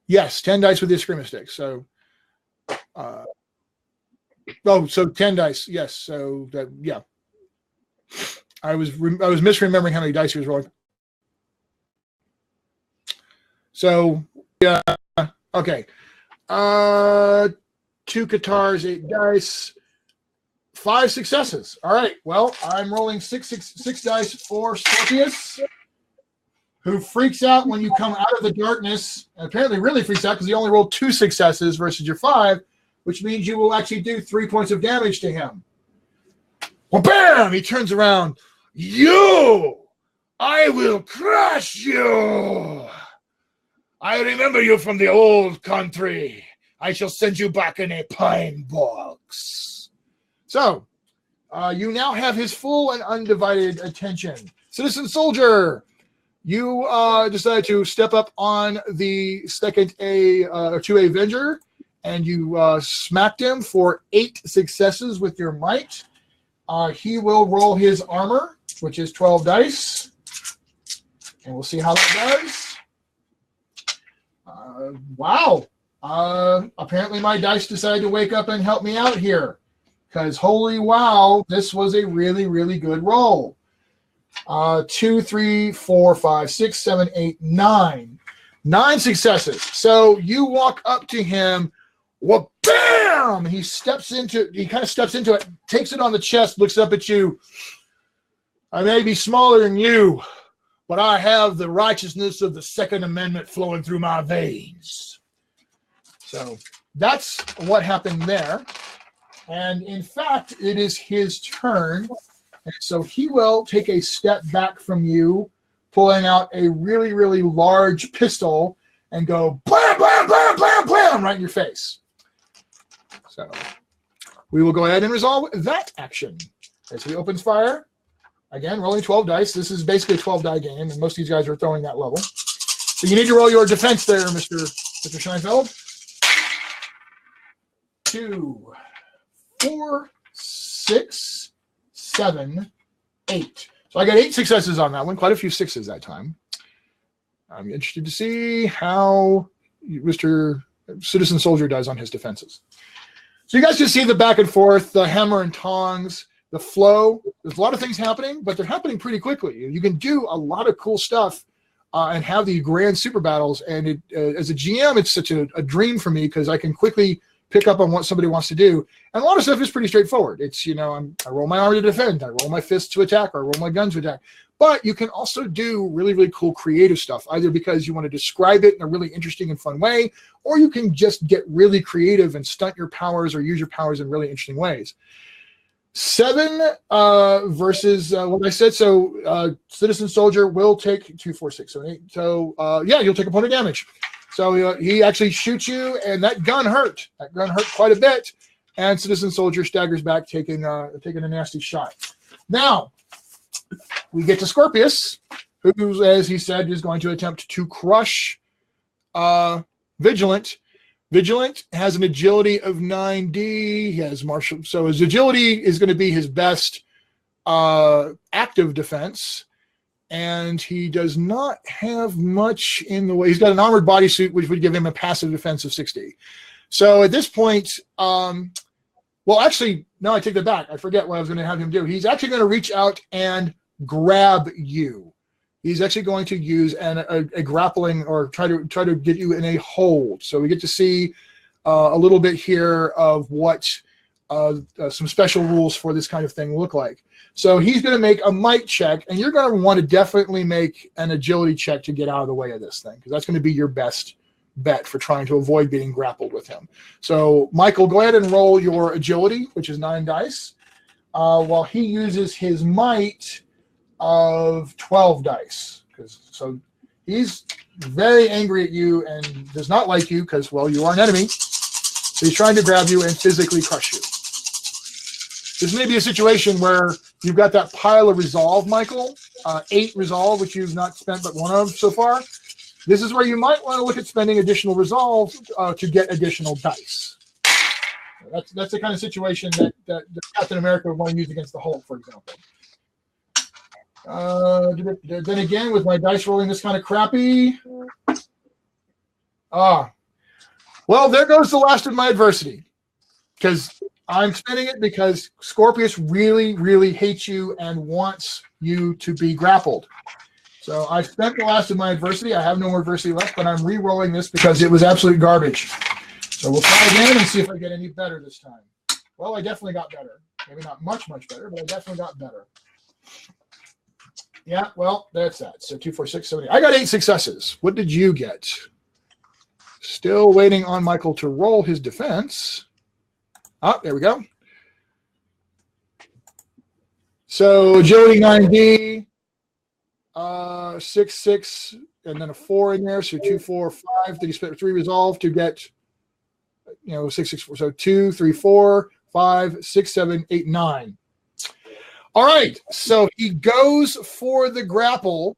Speaker 1: Yes, 10 dice with the Eskrima sticks. So, so 10 dice. Yes. So that, yeah. I was misremembering how many dice he was rolling. So, yeah. Okay. 2 Katars, 8 dice, 5 successes. All right. Well, I'm rolling six dice for Scorpius, who freaks out when you come out of the darkness. And apparently really freaks out because he only rolled 2 successes versus your 5, which means you will actually do 3 points of damage to him. Well, bam! He turns around. You! I will crush you! I remember you from the old country. I shall send you back in a pine box. So, you now have his full and undivided attention. Citizen Soldier, you decided to step up on the second to Venger, and you smacked him for 8 successes with your might. He will roll his armor, which is 12 dice, and we'll see how that does. Wow. Apparently my dice decided to wake up and help me out here, because holy wow, this was a really, really good roll. 2, 3, 4, 5, 6, 7, 8, 9. 9 successes. So you walk up to him, well, bam! He kind of steps into it, takes it on the chest, looks up at you. I may be smaller than you, but I have the righteousness of the Second Amendment flowing through my veins. So that's what happened there. And in fact, it is his turn. And so he will take a step back from you, pulling out a really, really large pistol and go blam, blam, blam, blam, blam, right in your face. So we will go ahead and resolve that action. As he opens fire, again, rolling 12 dice. This is basically a 12-die game, and most of these guys are throwing that level. So you need to roll your defense there, Mr. Scheinfeld. 2, 4, 6, 7, 8. So I got 8 successes on that one. Quite a few 6s that time. I'm interested to see how Mr. Citizen Soldier does on his defenses. So you guys can see the back and forth, the hammer and tongs, the flow. There's a lot of things happening, but they're happening pretty quickly. You can do a lot of cool stuff and have the grand super battles. And as a GM, it's such a dream for me because I can quickly pick up on what somebody wants to do. And a lot of stuff is pretty straightforward. It's, I roll my arm to defend, I roll my fists to attack, or I roll my guns to attack. But you can also do really, really cool creative stuff, either because you want to describe it in a really interesting and fun way, or you can just get really creative and stunt your powers or use your powers in really interesting ways. 7 versus what I said. So Citizen Soldier will take 2, 4, 6, 7, 8. So yeah, you'll take a point of damage. So he actually shoots you, and that gun hurt. That gun hurt quite a bit. And Citizen Soldier staggers back, taking a nasty shot. Now, we get to Scorpius, who, as he said, is going to attempt to crush Vigilant. Vigilant has an agility of 9D. He has martial. So his agility is going to be his best active defense. And he does not have much in the way. He's got an armored bodysuit, which would give him a passive defense of 60. So at this point, well, actually, no, I take that back. I forget what I was going to have him do. He's actually going to reach out and grab you. He's actually going to use a grappling, or try to get you in a hold. So we get to see a little bit here of what some special rules for this kind of thing look like. So he's going to make a might check, and you're going to want to definitely make an agility check to get out of the way of this thing, because that's going to be your best bet for trying to avoid being grappled with him. So Michael, go ahead and roll your agility, which is 9 dice. while he uses his might of 12 dice. So he's very angry at you and does not like you because, well, you are an enemy. So he's trying to grab you and physically crush you. This may be a situation where you've got that pile of resolve, Michael, 8 resolve, which you've not spent but 1 of so far. This is where you might want to look at spending additional resolve to get additional dice. That's the kind of situation that Captain America would want to use against the Hulk, for example. Then again, with my dice rolling this kind of crappy. Well, there goes the last of my adversity. Because I'm spending it because Scorpius really, really hates you and wants you to be grappled. So I spent the last of my adversity. I have no more adversity left, but I'm re-rolling this because it was absolute garbage. So we'll try again and see if I get any better this time. Well, I definitely got better. Maybe not much better, but I definitely got better. Yeah, well, that's that. So 2, 4, 6, 7, 8. I got 8 successes. What did you get? Still waiting on Michael to roll his defense. Oh, there we go. So agility 9D, 6, 6, and then a 4 in there. So 2, 4, 5. Did he spend 3 resolve to get, 6, 6, 4. So 2, 3, 4, 5, 6, 7, 8, 9. All right. So he goes for the grapple,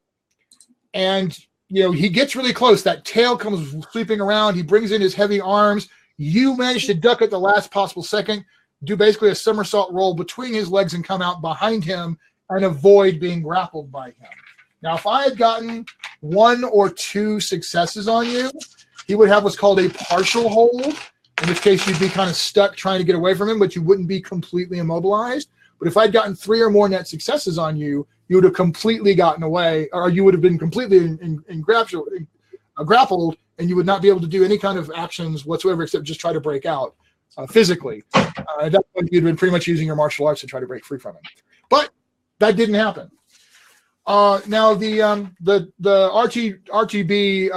Speaker 1: and he gets really close. That tail comes sweeping around. He brings in his heavy arms. You manage to duck at the last possible second, do basically a somersault roll between his legs and come out behind him and avoid being grappled by him. Now, if I had gotten 1 or 2 successes on you, he would have what's called a partial hold, in which case you'd be kind of stuck trying to get away from him, but you wouldn't be completely immobilized. But if I'd gotten 3 or more net successes on you, you would have completely gotten away, or you would have been completely grappled, and you would not be able to do any kind of actions whatsoever except just try to break out physically. At that point, you'd been pretty much using your martial arts to try to break free from him. But that didn't happen. Now, the RTB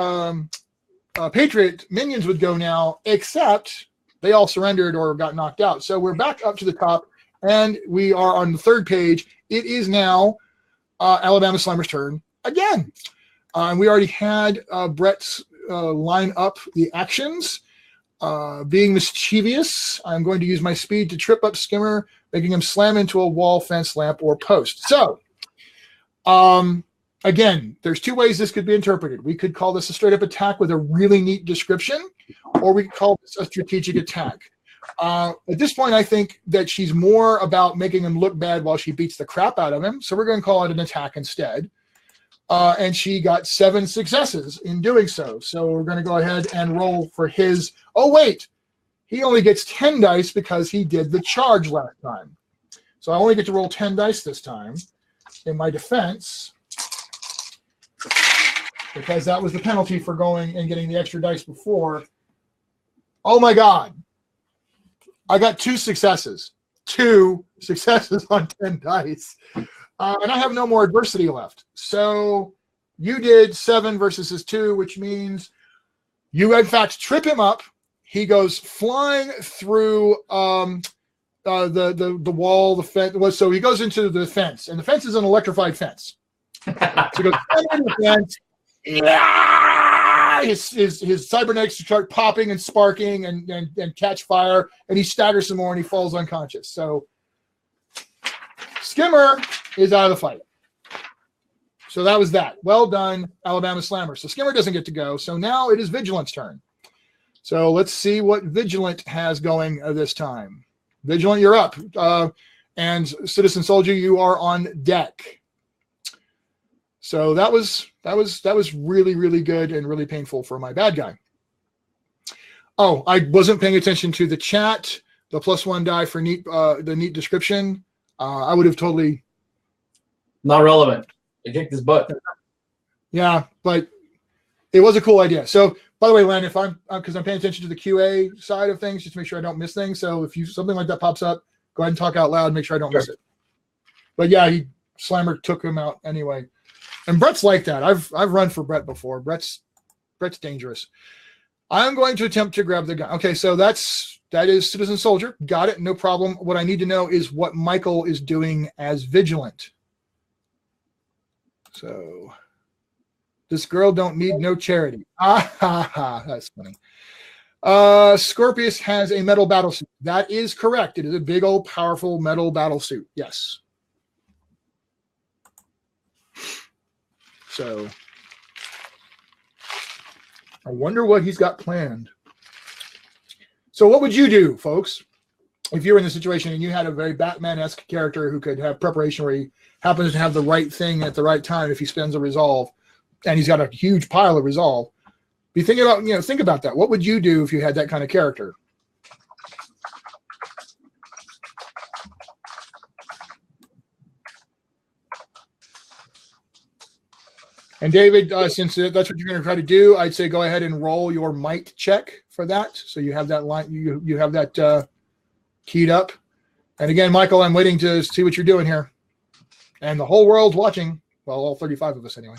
Speaker 1: Patriot minions would go now, except they all surrendered or got knocked out. So we're back up to the top, and we are on the 3rd page. It is now Alabama Slimer's turn again. And we already had Brett's line up the actions. Being mischievous, I'm going to use my speed to trip up Skimmer, making him slam into a wall, fence, lamp, or post. So, again, there's 2 ways this could be interpreted. We could call this a straight-up attack with a really neat description, or we could call this a strategic attack. At this point, I think that she's more about making him look bad while she beats the crap out of him, so we're going to call it an attack instead. And she got 7 successes in doing so. So we're going to go ahead and roll for his. Oh, wait. He only gets 10 dice because he did the charge last time. So I only get to roll 10 dice this time in my defense, because that was the penalty for going and getting the extra dice before. Oh, my God. I got 2 successes. 2 successes on 10 dice. And I have no more adversity left. So you did 7 versus his 2, which means you, in fact, trip him up. He goes flying through the wall, the fence. So he goes into the fence, and the fence is an electrified fence. So he goes into the fence. His cybernetics start popping and sparking and catch fire, and he staggers some more, and he falls unconscious. So Skimmer is out of the fight. So that was that. Well done, Alabama Slammer. So Skimmer doesn't get to go. So now it is Vigilant's turn. So let's see what Vigilant has going this time. Vigilant, you're up. And Citizen Soldier, you are on deck. So that was really, really good and really painful for my bad guy. Oh, I wasn't paying attention to the chat. The +1 die for the neat description. I would have totally.
Speaker 2: Not relevant. They kicked his butt.
Speaker 1: Yeah, but it was a cool idea. So, by the way, Len, if because I'm paying attention to the QA side of things, just to make sure I don't miss things. So, if something like that pops up, go ahead and talk out loud. Make sure I don't miss it. But yeah, Slammer took him out anyway. And Brett's like that. I've run for Brett before. Brett's dangerous. I'm going to attempt to grab the gun. Okay, so that's that is Citizen Soldier. Got it. No problem. What I need to know is what Michael is doing as Vigilant. So this girl don't need no charity. Ah, ha, ha. That's funny. Scorpius has a metal battlesuit. That is correct. It is a big old powerful metal battlesuit. Yes. So I wonder what he's got planned. So what would you do, folks, if you were in this situation and you had a very Batman-esque character who could have preparation where he happens to have the right thing at the right time if he spends a resolve, and he's got a huge pile of resolve? Be thinking about, think about that. What would you do if you had that kind of character? And David, since that's what you're going to try to do, I'd say go ahead and roll your might check for that. So you have that line, you have that keyed up. And again, Michael, I'm waiting to see what you're doing here. And the whole world's watching. Well, all 35 of us anyway.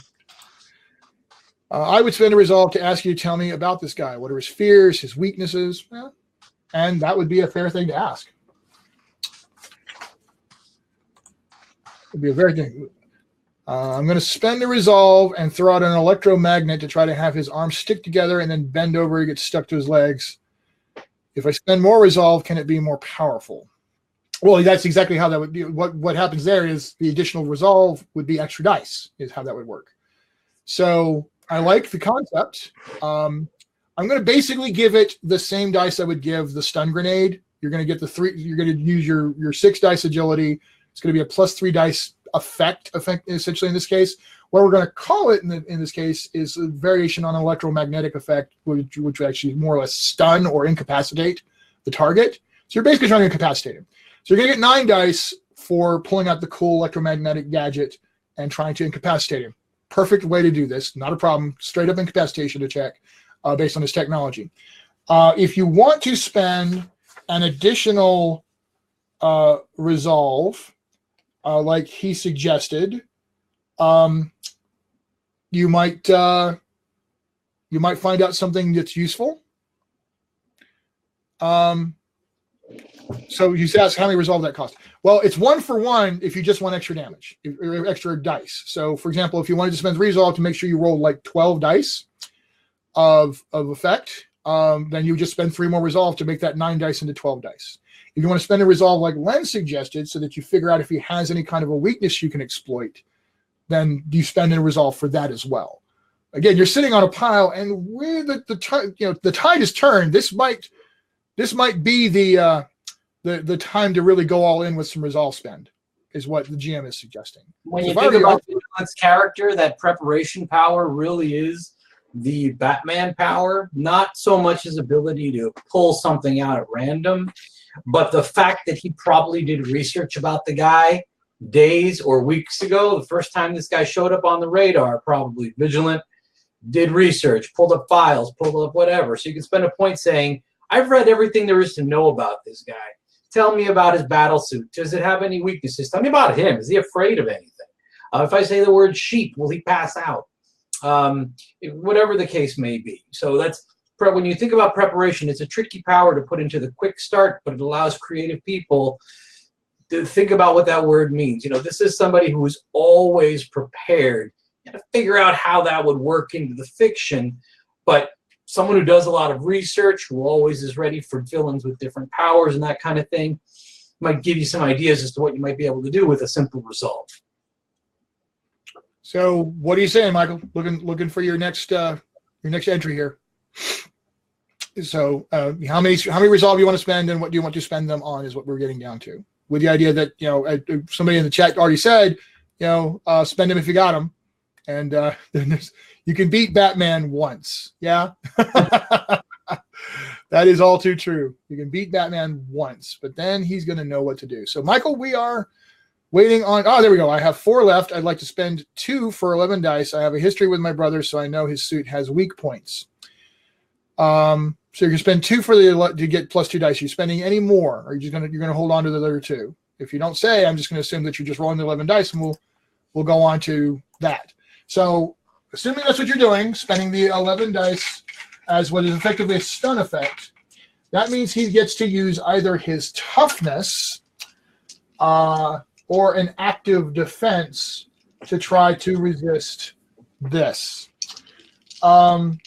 Speaker 1: I would spend a resolve to ask you to tell me about this guy. What are his fears, his weaknesses? Well, and that would be a fair thing to ask. It'd be a very thing. I'm going to spend a resolve and throw out an electromagnet to try to have his arms stick together and then bend over and get stuck to his legs. If I spend more resolve, can it be more powerful? Well, that's exactly how that would be. What happens there is the additional resolve would be extra dice, is how that would work. So I like the concept. I'm going to basically give it the same dice I would give the stun grenade. You're going to get the 3. You're going to use your 6 dice agility. It's going to be a +3 dice effect essentially in this case. What we're going to call it in this case is a variation on an electromagnetic effect, which would actually more or less stun or incapacitate the target. So you're basically trying to incapacitate him. So you're going to get 9 dice for pulling out the cool electromagnetic gadget and trying to incapacitate him. Perfect way to do this. Not a problem. Straight up incapacitation to check based on this technology. If you want to spend an additional resolve, like he suggested, you might find out something that's useful. So you ask how many resolve that cost. Well, it's 1 for 1 if you just want extra damage or extra dice. So, for example, if you wanted to spend resolve to make sure you roll like 12 dice of effect, then you just spend 3 more resolve to make that 9 dice into 12 dice. If you want to spend a resolve like Len suggested, so that you figure out if he has any kind of a weakness you can exploit, then you spend a resolve for that as well. Again, you're sitting on a pile, and with the tide is turned. This might be the time to really go all in with some resolve spend, is what the GM is suggesting.
Speaker 3: When you think about Vigilant's character, that preparation power really is the Batman power, not so much his ability to pull something out at random, but the fact that he probably did research about the guy days or weeks ago. The first time this guy showed up on the radar, probably Vigilant, did research, pulled up files, pulled up whatever. So you can spend a point saying, I've read everything there is to know about this guy. Tell me about his battle suit. Does it have any weaknesses? Tell me about him. Is he afraid of anything? If I say the word sheep, will he pass out? Whatever the case may be. So that's when you think about preparation, it's a tricky power to put into the quick start, but it allows creative people to think about what that word means. This is somebody who is always prepared. You got to figure out how that would work into the fiction, but someone who does a lot of research, who always is ready for villains with different powers and that kind of thing, might give you some ideas as to what you might be able to do with a simple resolve.
Speaker 1: So, what are you saying, Michael? Looking for your next entry here. So, how many resolve you want to spend, and what do you want to spend them on, is what we're getting down to. With the idea that somebody in the chat already said, spend them if you got them, and then you can beat Batman once. Yeah, that is all too true. You can beat Batman once, but then he's going to know what to do. So, Michael, we are waiting on. Oh, there we go. I have 4 left. I'd like to spend 2 for 11 dice. I have a history with my brother, so I know his suit has weak points. So you can spend 2 to get +2 dice. Are you spending any more? Or are you you're gonna hold on to the other 2? If you don't say, I'm just gonna assume that you're just rolling the 11 dice, and we'll go on to that. So, assuming that's what you're doing, spending the 11 dice as what is effectively a stun effect, That means he gets to use either his toughness or an active defense to try to resist this. Well,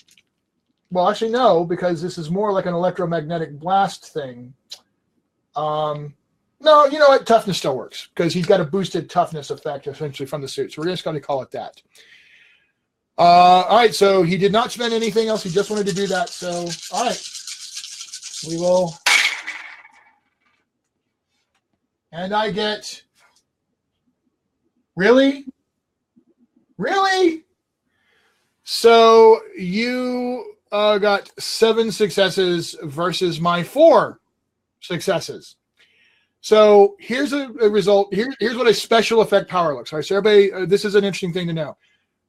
Speaker 1: actually, no, because this is more like an electromagnetic blast thing. No, you know what? Toughness still works because he's got a boosted toughness effect essentially from the suit. So we're just going to call it that. All right, so he did not spend anything else. He just wanted to do that. So, all right, we will. And I get, really? Really? So you got 7 successes versus my 4 successes. So here's a result. Here's what a special effect power looks like. So everybody, this is an interesting thing to know.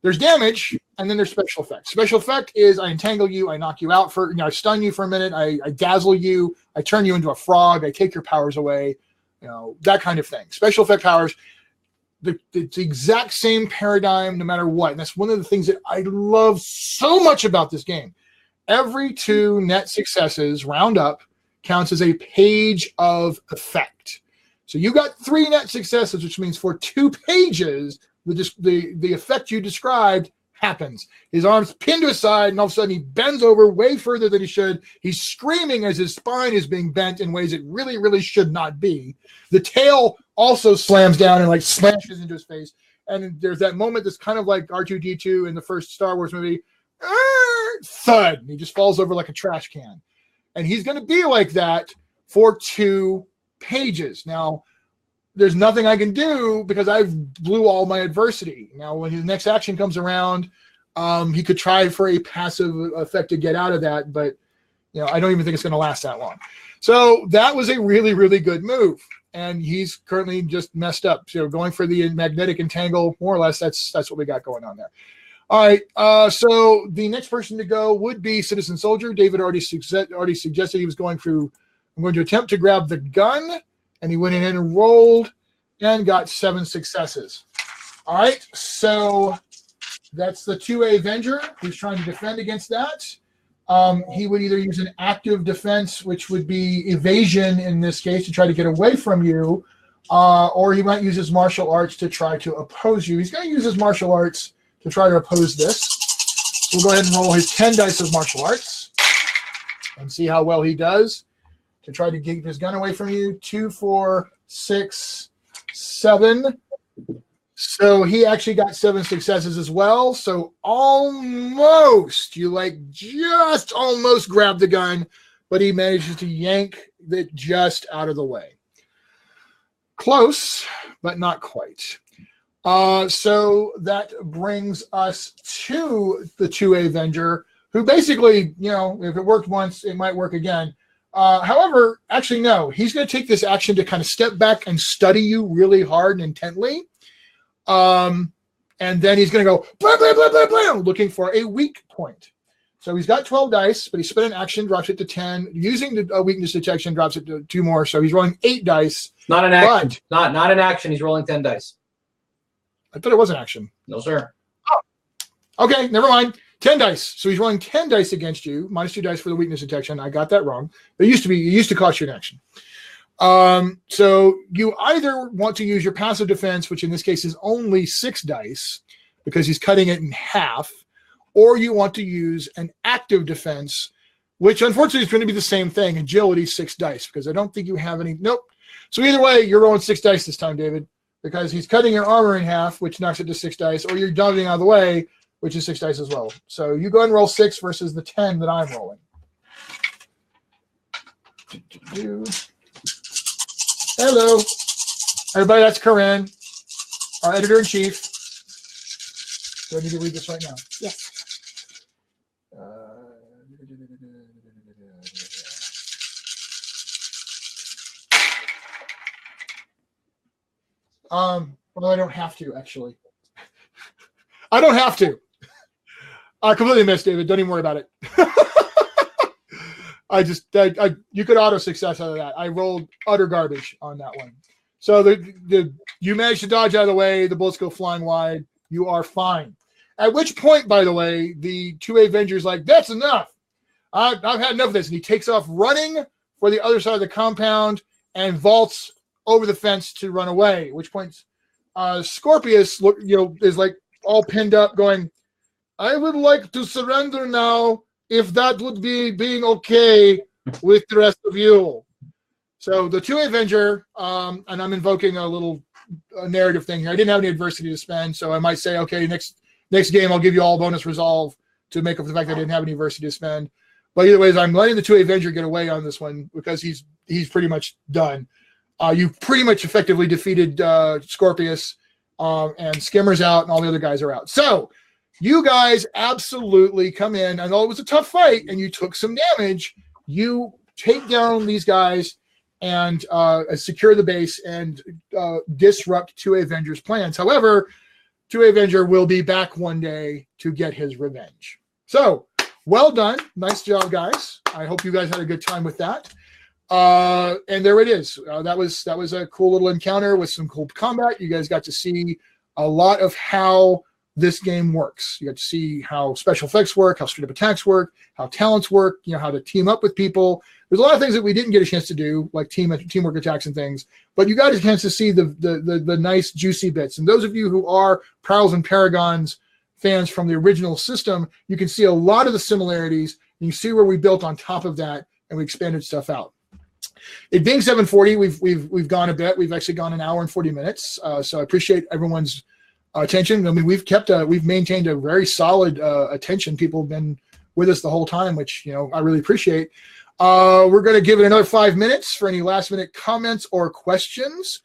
Speaker 1: There's damage, and then there's special effect. Special effect is I entangle you, I knock you out for, I stun you for a minute, I dazzle you, I turn you into a frog, I take your powers away, that kind of thing. Special effect powers, it's the exact same paradigm no matter what. And that's one of the things that I love so much about this game. Every 2 net successes round up counts as a page of effect. So you got 3 net successes, which means for 2 pages, the effect you described happens. His arm's pinned to his side, and all of a sudden he bends over way further than he should. He's screaming as his spine is being bent in ways it really, really should not be. The tail also slams down and smashes into his face. And there's that moment that's kind of like R2-D2 in the first Star Wars movie. Thud. And he just falls over like a trash can. And he's going to be like that for 2 pages. Now, there's nothing I can do because I've blew all my adversity. Now, when his next action comes around, he could try for a passive effect to get out of that, but I don't even think it's going to last that long. So that was a really, really good move, and he's currently just messed up. So going for the magnetic entangle, more or less, that's what we got going on there. All right, so the next person to go would be Citizen Soldier. David already suggested he was going through. I'm going to attempt to grab the gun. And he went in and rolled and got 7 successes. All right, so that's the 2A Venger who's trying to defend against that. He would either use an active defense, which would be evasion in this case, to try to get away from you, or he might use his martial arts to try to oppose you. He's going to use his martial arts to try to oppose this. We'll go ahead and roll his 10 dice of martial arts and see how well he does. To try to get his gun away from you. 2, 4, 6, 7. So he actually got 7 successes as well. So almost, just almost grabbed the gun, but he manages to yank it just out of the way. Close, but not quite. So that brings us to the 2A Venger, who basically, if it worked once, it might work again. However, actually, no. He's going to take this action to kind of step back and study you really hard and intently. And then he's going to go, blah, blah, blah, blah, blah, looking for a weak point. So he's got 12 dice, but he spent an action, drops it to 10. Using the weakness detection, drops it to 2 more. So he's rolling 8 dice.
Speaker 2: Not an action. Not an action. He's rolling 10 dice.
Speaker 1: I thought it was an action.
Speaker 2: No, sir.
Speaker 1: Oh, okay, never mind. 10 dice. So he's rolling 10 dice against you, minus 2 dice for the weakness detection. I got that wrong. It used to cost you an action. So you either want to use your passive defense, which in this case is only 6 dice, because he's cutting it in half, or you want to use an active defense, which unfortunately is going to be the same thing, agility 6 dice, because I don't think you have any. Nope. So either way, you're rolling 6 dice this time, David, because he's cutting your armor in half, which knocks it to 6 dice, or you're dodging out of the way, which is 6 dice as well. So you go ahead and roll 6 versus the 10 that I'm rolling. Hello. Everybody, that's Corinne, our editor-in-chief. Do I need to read this right now?
Speaker 4: Yes.
Speaker 1: Well, I don't have to, actually. I don't have to. I completely missed, David. Don't even worry about it. You could auto success out of that. I rolled utter garbage on that one. So you managed to dodge out of the way. The bullets go flying wide. You are fine. At which point, by the way, the 2A Venger's like, that's enough. I've had enough of this. And he takes off running for the other side of the compound and vaults over the fence to run away, at which point Scorpius is like all pinned up going, I would like to surrender now if that would be being okay with the rest of you. So the 2 Avenger, and I'm invoking a little narrative thing here. I didn't have any adversity to spend, so I might say, okay, next game I'll give you all bonus resolve to make up for the fact that I didn't have any adversity to spend. But either way, I'm letting the 2 Avenger get away on this one because he's pretty much done. You pretty much effectively defeated Scorpius, and Skimmer's out, and all the other guys are out. So you guys absolutely come in. I know it was a tough fight, and you took some damage. You take down these guys and secure the base and disrupt 2 Avenger's plans. However, 2 Avenger will be back one day to get his revenge. So, well done. Nice job, guys. I hope you guys had a good time with that. And there it is. That was a cool little encounter with some cool combat. You guys got to see a lot of how this game works. You got to see how special effects work, how straight up attacks work, how talents work, how to team up with people. There's a lot of things that we didn't get a chance to do, like teamwork attacks and things, but you got a chance to see the nice juicy bits. And those of you who are Prowls and Paragons fans from the original system, you can see a lot of the similarities. And you see where we built on top of that and we expanded stuff out. It being 7:40, we've gone a bit. We've actually gone an hour and 40 minutes. So I appreciate everyone's attention. I mean, we've maintained a very solid attention. People have been with us the whole time, which I really appreciate. We're going to give it another 5 minutes for any last minute comments or questions,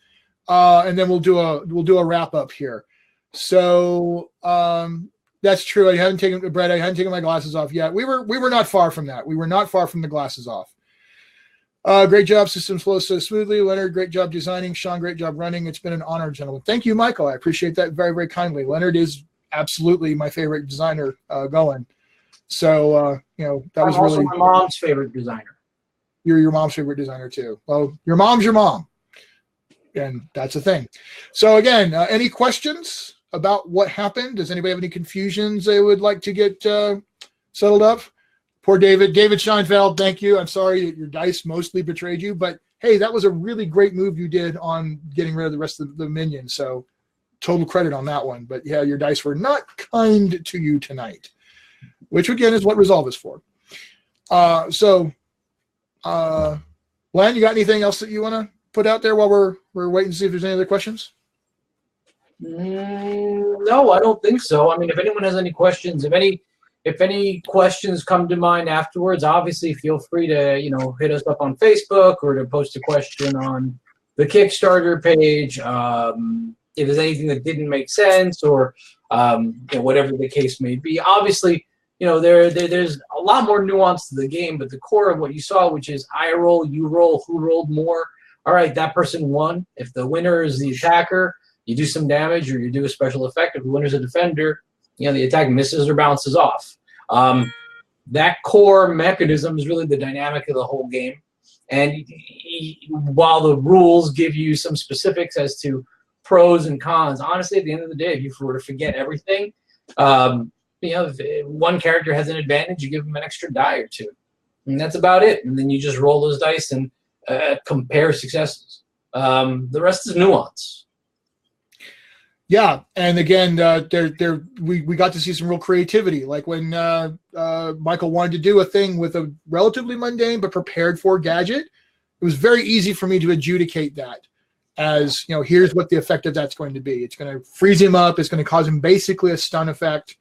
Speaker 1: and then we'll do a wrap up here. So that's true. I hadn't taken my glasses off yet. We were not far from that. We were not far from the glasses off. Great job. Systems flow so smoothly. Leonard, great job designing. Sean, great job running. It's been an honor, gentlemen. Thank you, Michael. I appreciate that very, very kindly. Leonard is absolutely my favorite designer going. So, that was
Speaker 2: also
Speaker 1: really
Speaker 2: my mom's favorite designer.
Speaker 1: You're your mom's favorite designer too. Well, your mom's your mom. And that's the thing. So again, any questions about what happened? Does anybody have any confusions they would like to get settled up? Poor David. David Scheinfeld, thank you. I'm sorry that your dice mostly betrayed you, but hey, that was a really great move you did on getting rid of the rest of the minions. So total credit on that one. But yeah, your dice were not kind to you tonight, which again is what Resolve is for. Len, you got anything else that you want to put out there while we're waiting to see if there's any other questions?
Speaker 2: No, I don't think so. I mean, if anyone has any questions, if any questions come to mind afterwards, obviously feel free to hit us up on Facebook or to post a question on the Kickstarter page. If there's anything that didn't make sense or whatever the case may be, obviously. There's a lot more nuance to the game, but the core of what you saw, which is I roll, you roll, who rolled more. All right, that person won. If the winner is the attacker, you do some damage or you do a special effect. If the winner's a defender, the attack misses or bounces off. That core mechanism is really the dynamic of the whole game. And while the rules give you some specifics as to pros and cons, honestly, at the end of the day, if you were to forget everything, if one character has an advantage, you give them an extra die or two. And that's about it. And then you just roll those dice and compare successes. The rest is nuance.
Speaker 1: Yeah, and again, we got to see some real creativity. Like when Michael wanted to do a thing with a relatively mundane but prepared for gadget, it was very easy for me to adjudicate that as, here's what the effect of that's going to be. It's going to freeze him up. It's going to cause him basically a stun effect.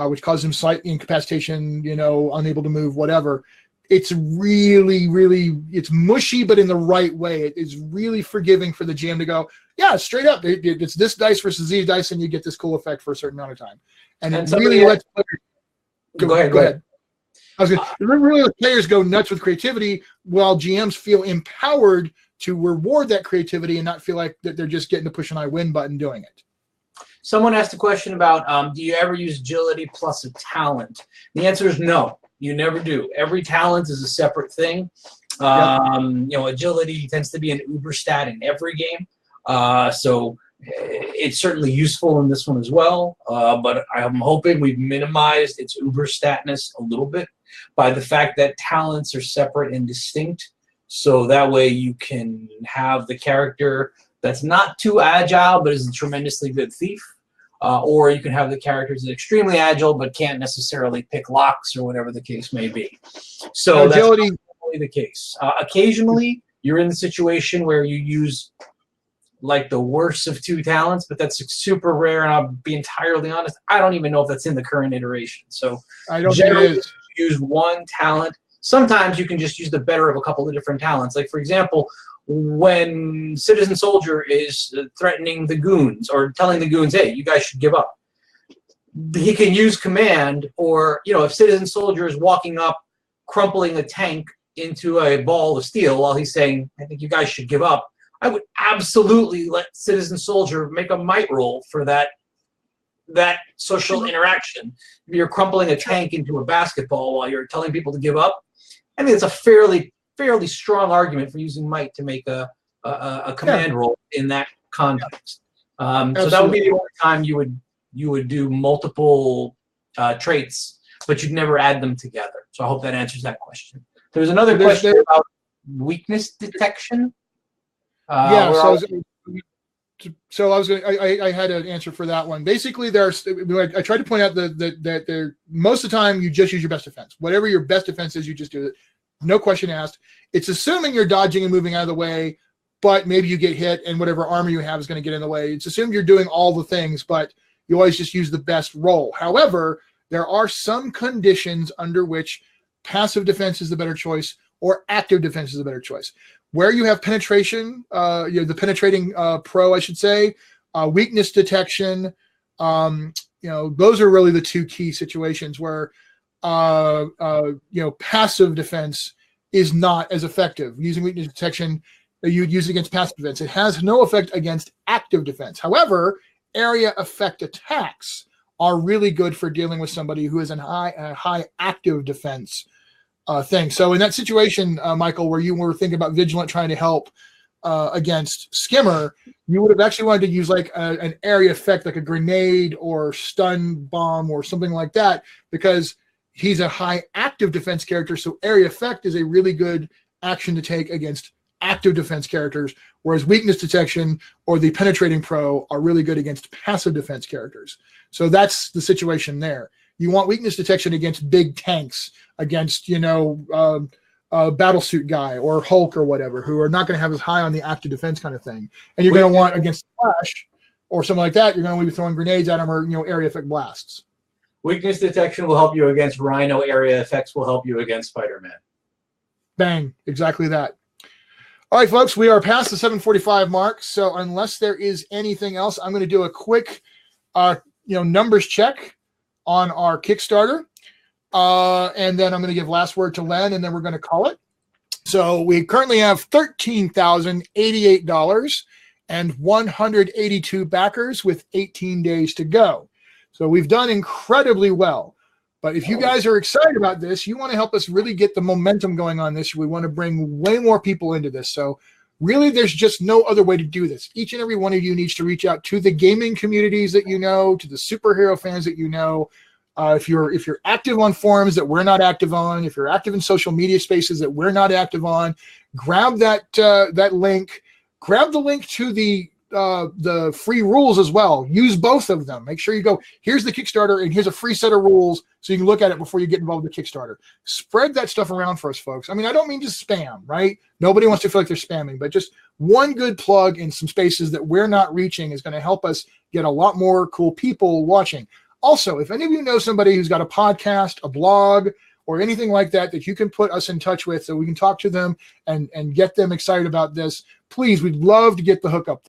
Speaker 1: Which causes him slight incapacitation, unable to move, whatever. It's really, really, it's mushy, but in the right way. It is really forgiving for the GM to go, yeah, straight up. It's this dice versus these dice, and you get this cool effect for a certain amount of time. And it really lets players
Speaker 2: go ahead.
Speaker 1: It really lets players go nuts with creativity while GMs feel empowered to reward that creativity and not feel like that they're just getting to push an I win button doing it.
Speaker 2: Someone asked a question about, do you ever use agility plus a talent? The answer is no, you never do. Every talent is a separate thing. Agility tends to be an uber stat in every game. So it's certainly useful in this one as well. But I'm hoping we've minimized its uber statness a little bit. by the fact that talents are separate and distinct. So that way you can have the character that's not too agile but is a tremendously good thief. Or you can have the characters that are extremely agile but can't necessarily pick locks or whatever the case may be. So agility is not the case. Occasionally, you're in the situation where you use like the worst of two talents, but that's super rare, and I'll be entirely honest, I don't even know if that's in the current iteration. So
Speaker 1: I don't
Speaker 2: generally use one talent. Sometimes you can just use the better of a couple of different talents. Like, for example, when Citizen Soldier is threatening the goons or telling the goons, hey, you guys should give up, he can use command. Or, you know, if Citizen Soldier is walking up, crumpling a tank into a ball of steel while he's saying, I think you guys should give up, I would absolutely let Citizen Soldier make a might roll for that social interaction. If you're crumpling a tank into a basketball while you're telling people to give up, I mean, it's a fairly strong argument for using might to make a command roll in that context. So that would be the only time you would do multiple traits, but you'd never add them together. So I hope that answers that question. There's another question about weakness detection.
Speaker 1: Yeah, so I had an answer for that one. Basically, I tried to point out that most of the time you just use your best defense. Whatever your best defense is, you just do it. No question asked. It's assuming you're dodging and moving out of the way, but maybe you get hit and whatever armor you have is going to get in the way. It's assumed you're doing all the things, but you always just use the best roll. However, there are some conditions under which passive defense is the better choice or active defense is the better choice. Where you have penetration, the penetrating pro, I should say, weakness detection, those are really the two key situations where, passive defense is not as effective. Using weakness detection, you'd use it against passive defense. It has no effect against active defense. However, area effect attacks are really good for dealing with somebody who is a high active defense thing. So in that situation, Michael, where you were thinking about Vigilant trying to help against Skimmer, you would have actually wanted to use like an area effect, like a grenade or stun bomb or something like that, because he's a high active defense character. So area effect is a really good action to take against active defense characters, whereas weakness detection or the penetrating pro are really good against passive defense characters. So that's the situation there. You want weakness detection against big tanks, against, a battlesuit guy or Hulk or whatever, who are not going to have as high on the active defense kind of thing. And you're going to want against Flash or something like that, you're going to be throwing grenades at him or, area effect blasts.
Speaker 2: Weakness detection will help you against Rhino. Area effects will help you against Spider-Man.
Speaker 1: Bang. Exactly that. All right, folks, we are past the 7:45 mark. So unless there is anything else, I'm going to do a quick, numbers check on our Kickstarter. And then I'm going to give last word to Len, and then we're going to call it. So we currently have $13,088 and 182 backers with 18 days to go. So we've done incredibly well. But if you guys are excited about this, you want to help us really get the momentum going on this. We want to bring way more people into this. So really, there's just no other way to do this. Each and every one of you needs to reach out to the gaming communities that you know, to the superhero fans that you know. If you're active on forums that we're not active on, if you're active in social media spaces that we're not active on, grab that link. Grab the link to the free rules as well. Use both of them. Make sure you go, here's the Kickstarter and here's a free set of rules so you can look at it before you get involved with the Kickstarter. Spread that stuff around for us, folks. I mean, I don't mean just spam, right? Nobody wants to feel like they're spamming, but just one good plug in some spaces that we're not reaching is going to help us get a lot more cool people watching. Also, if any of you know somebody who's got a podcast, a blog, or anything like that that you can put us in touch with so we can talk to them and get them excited about this, please, we'd love to get the hookup.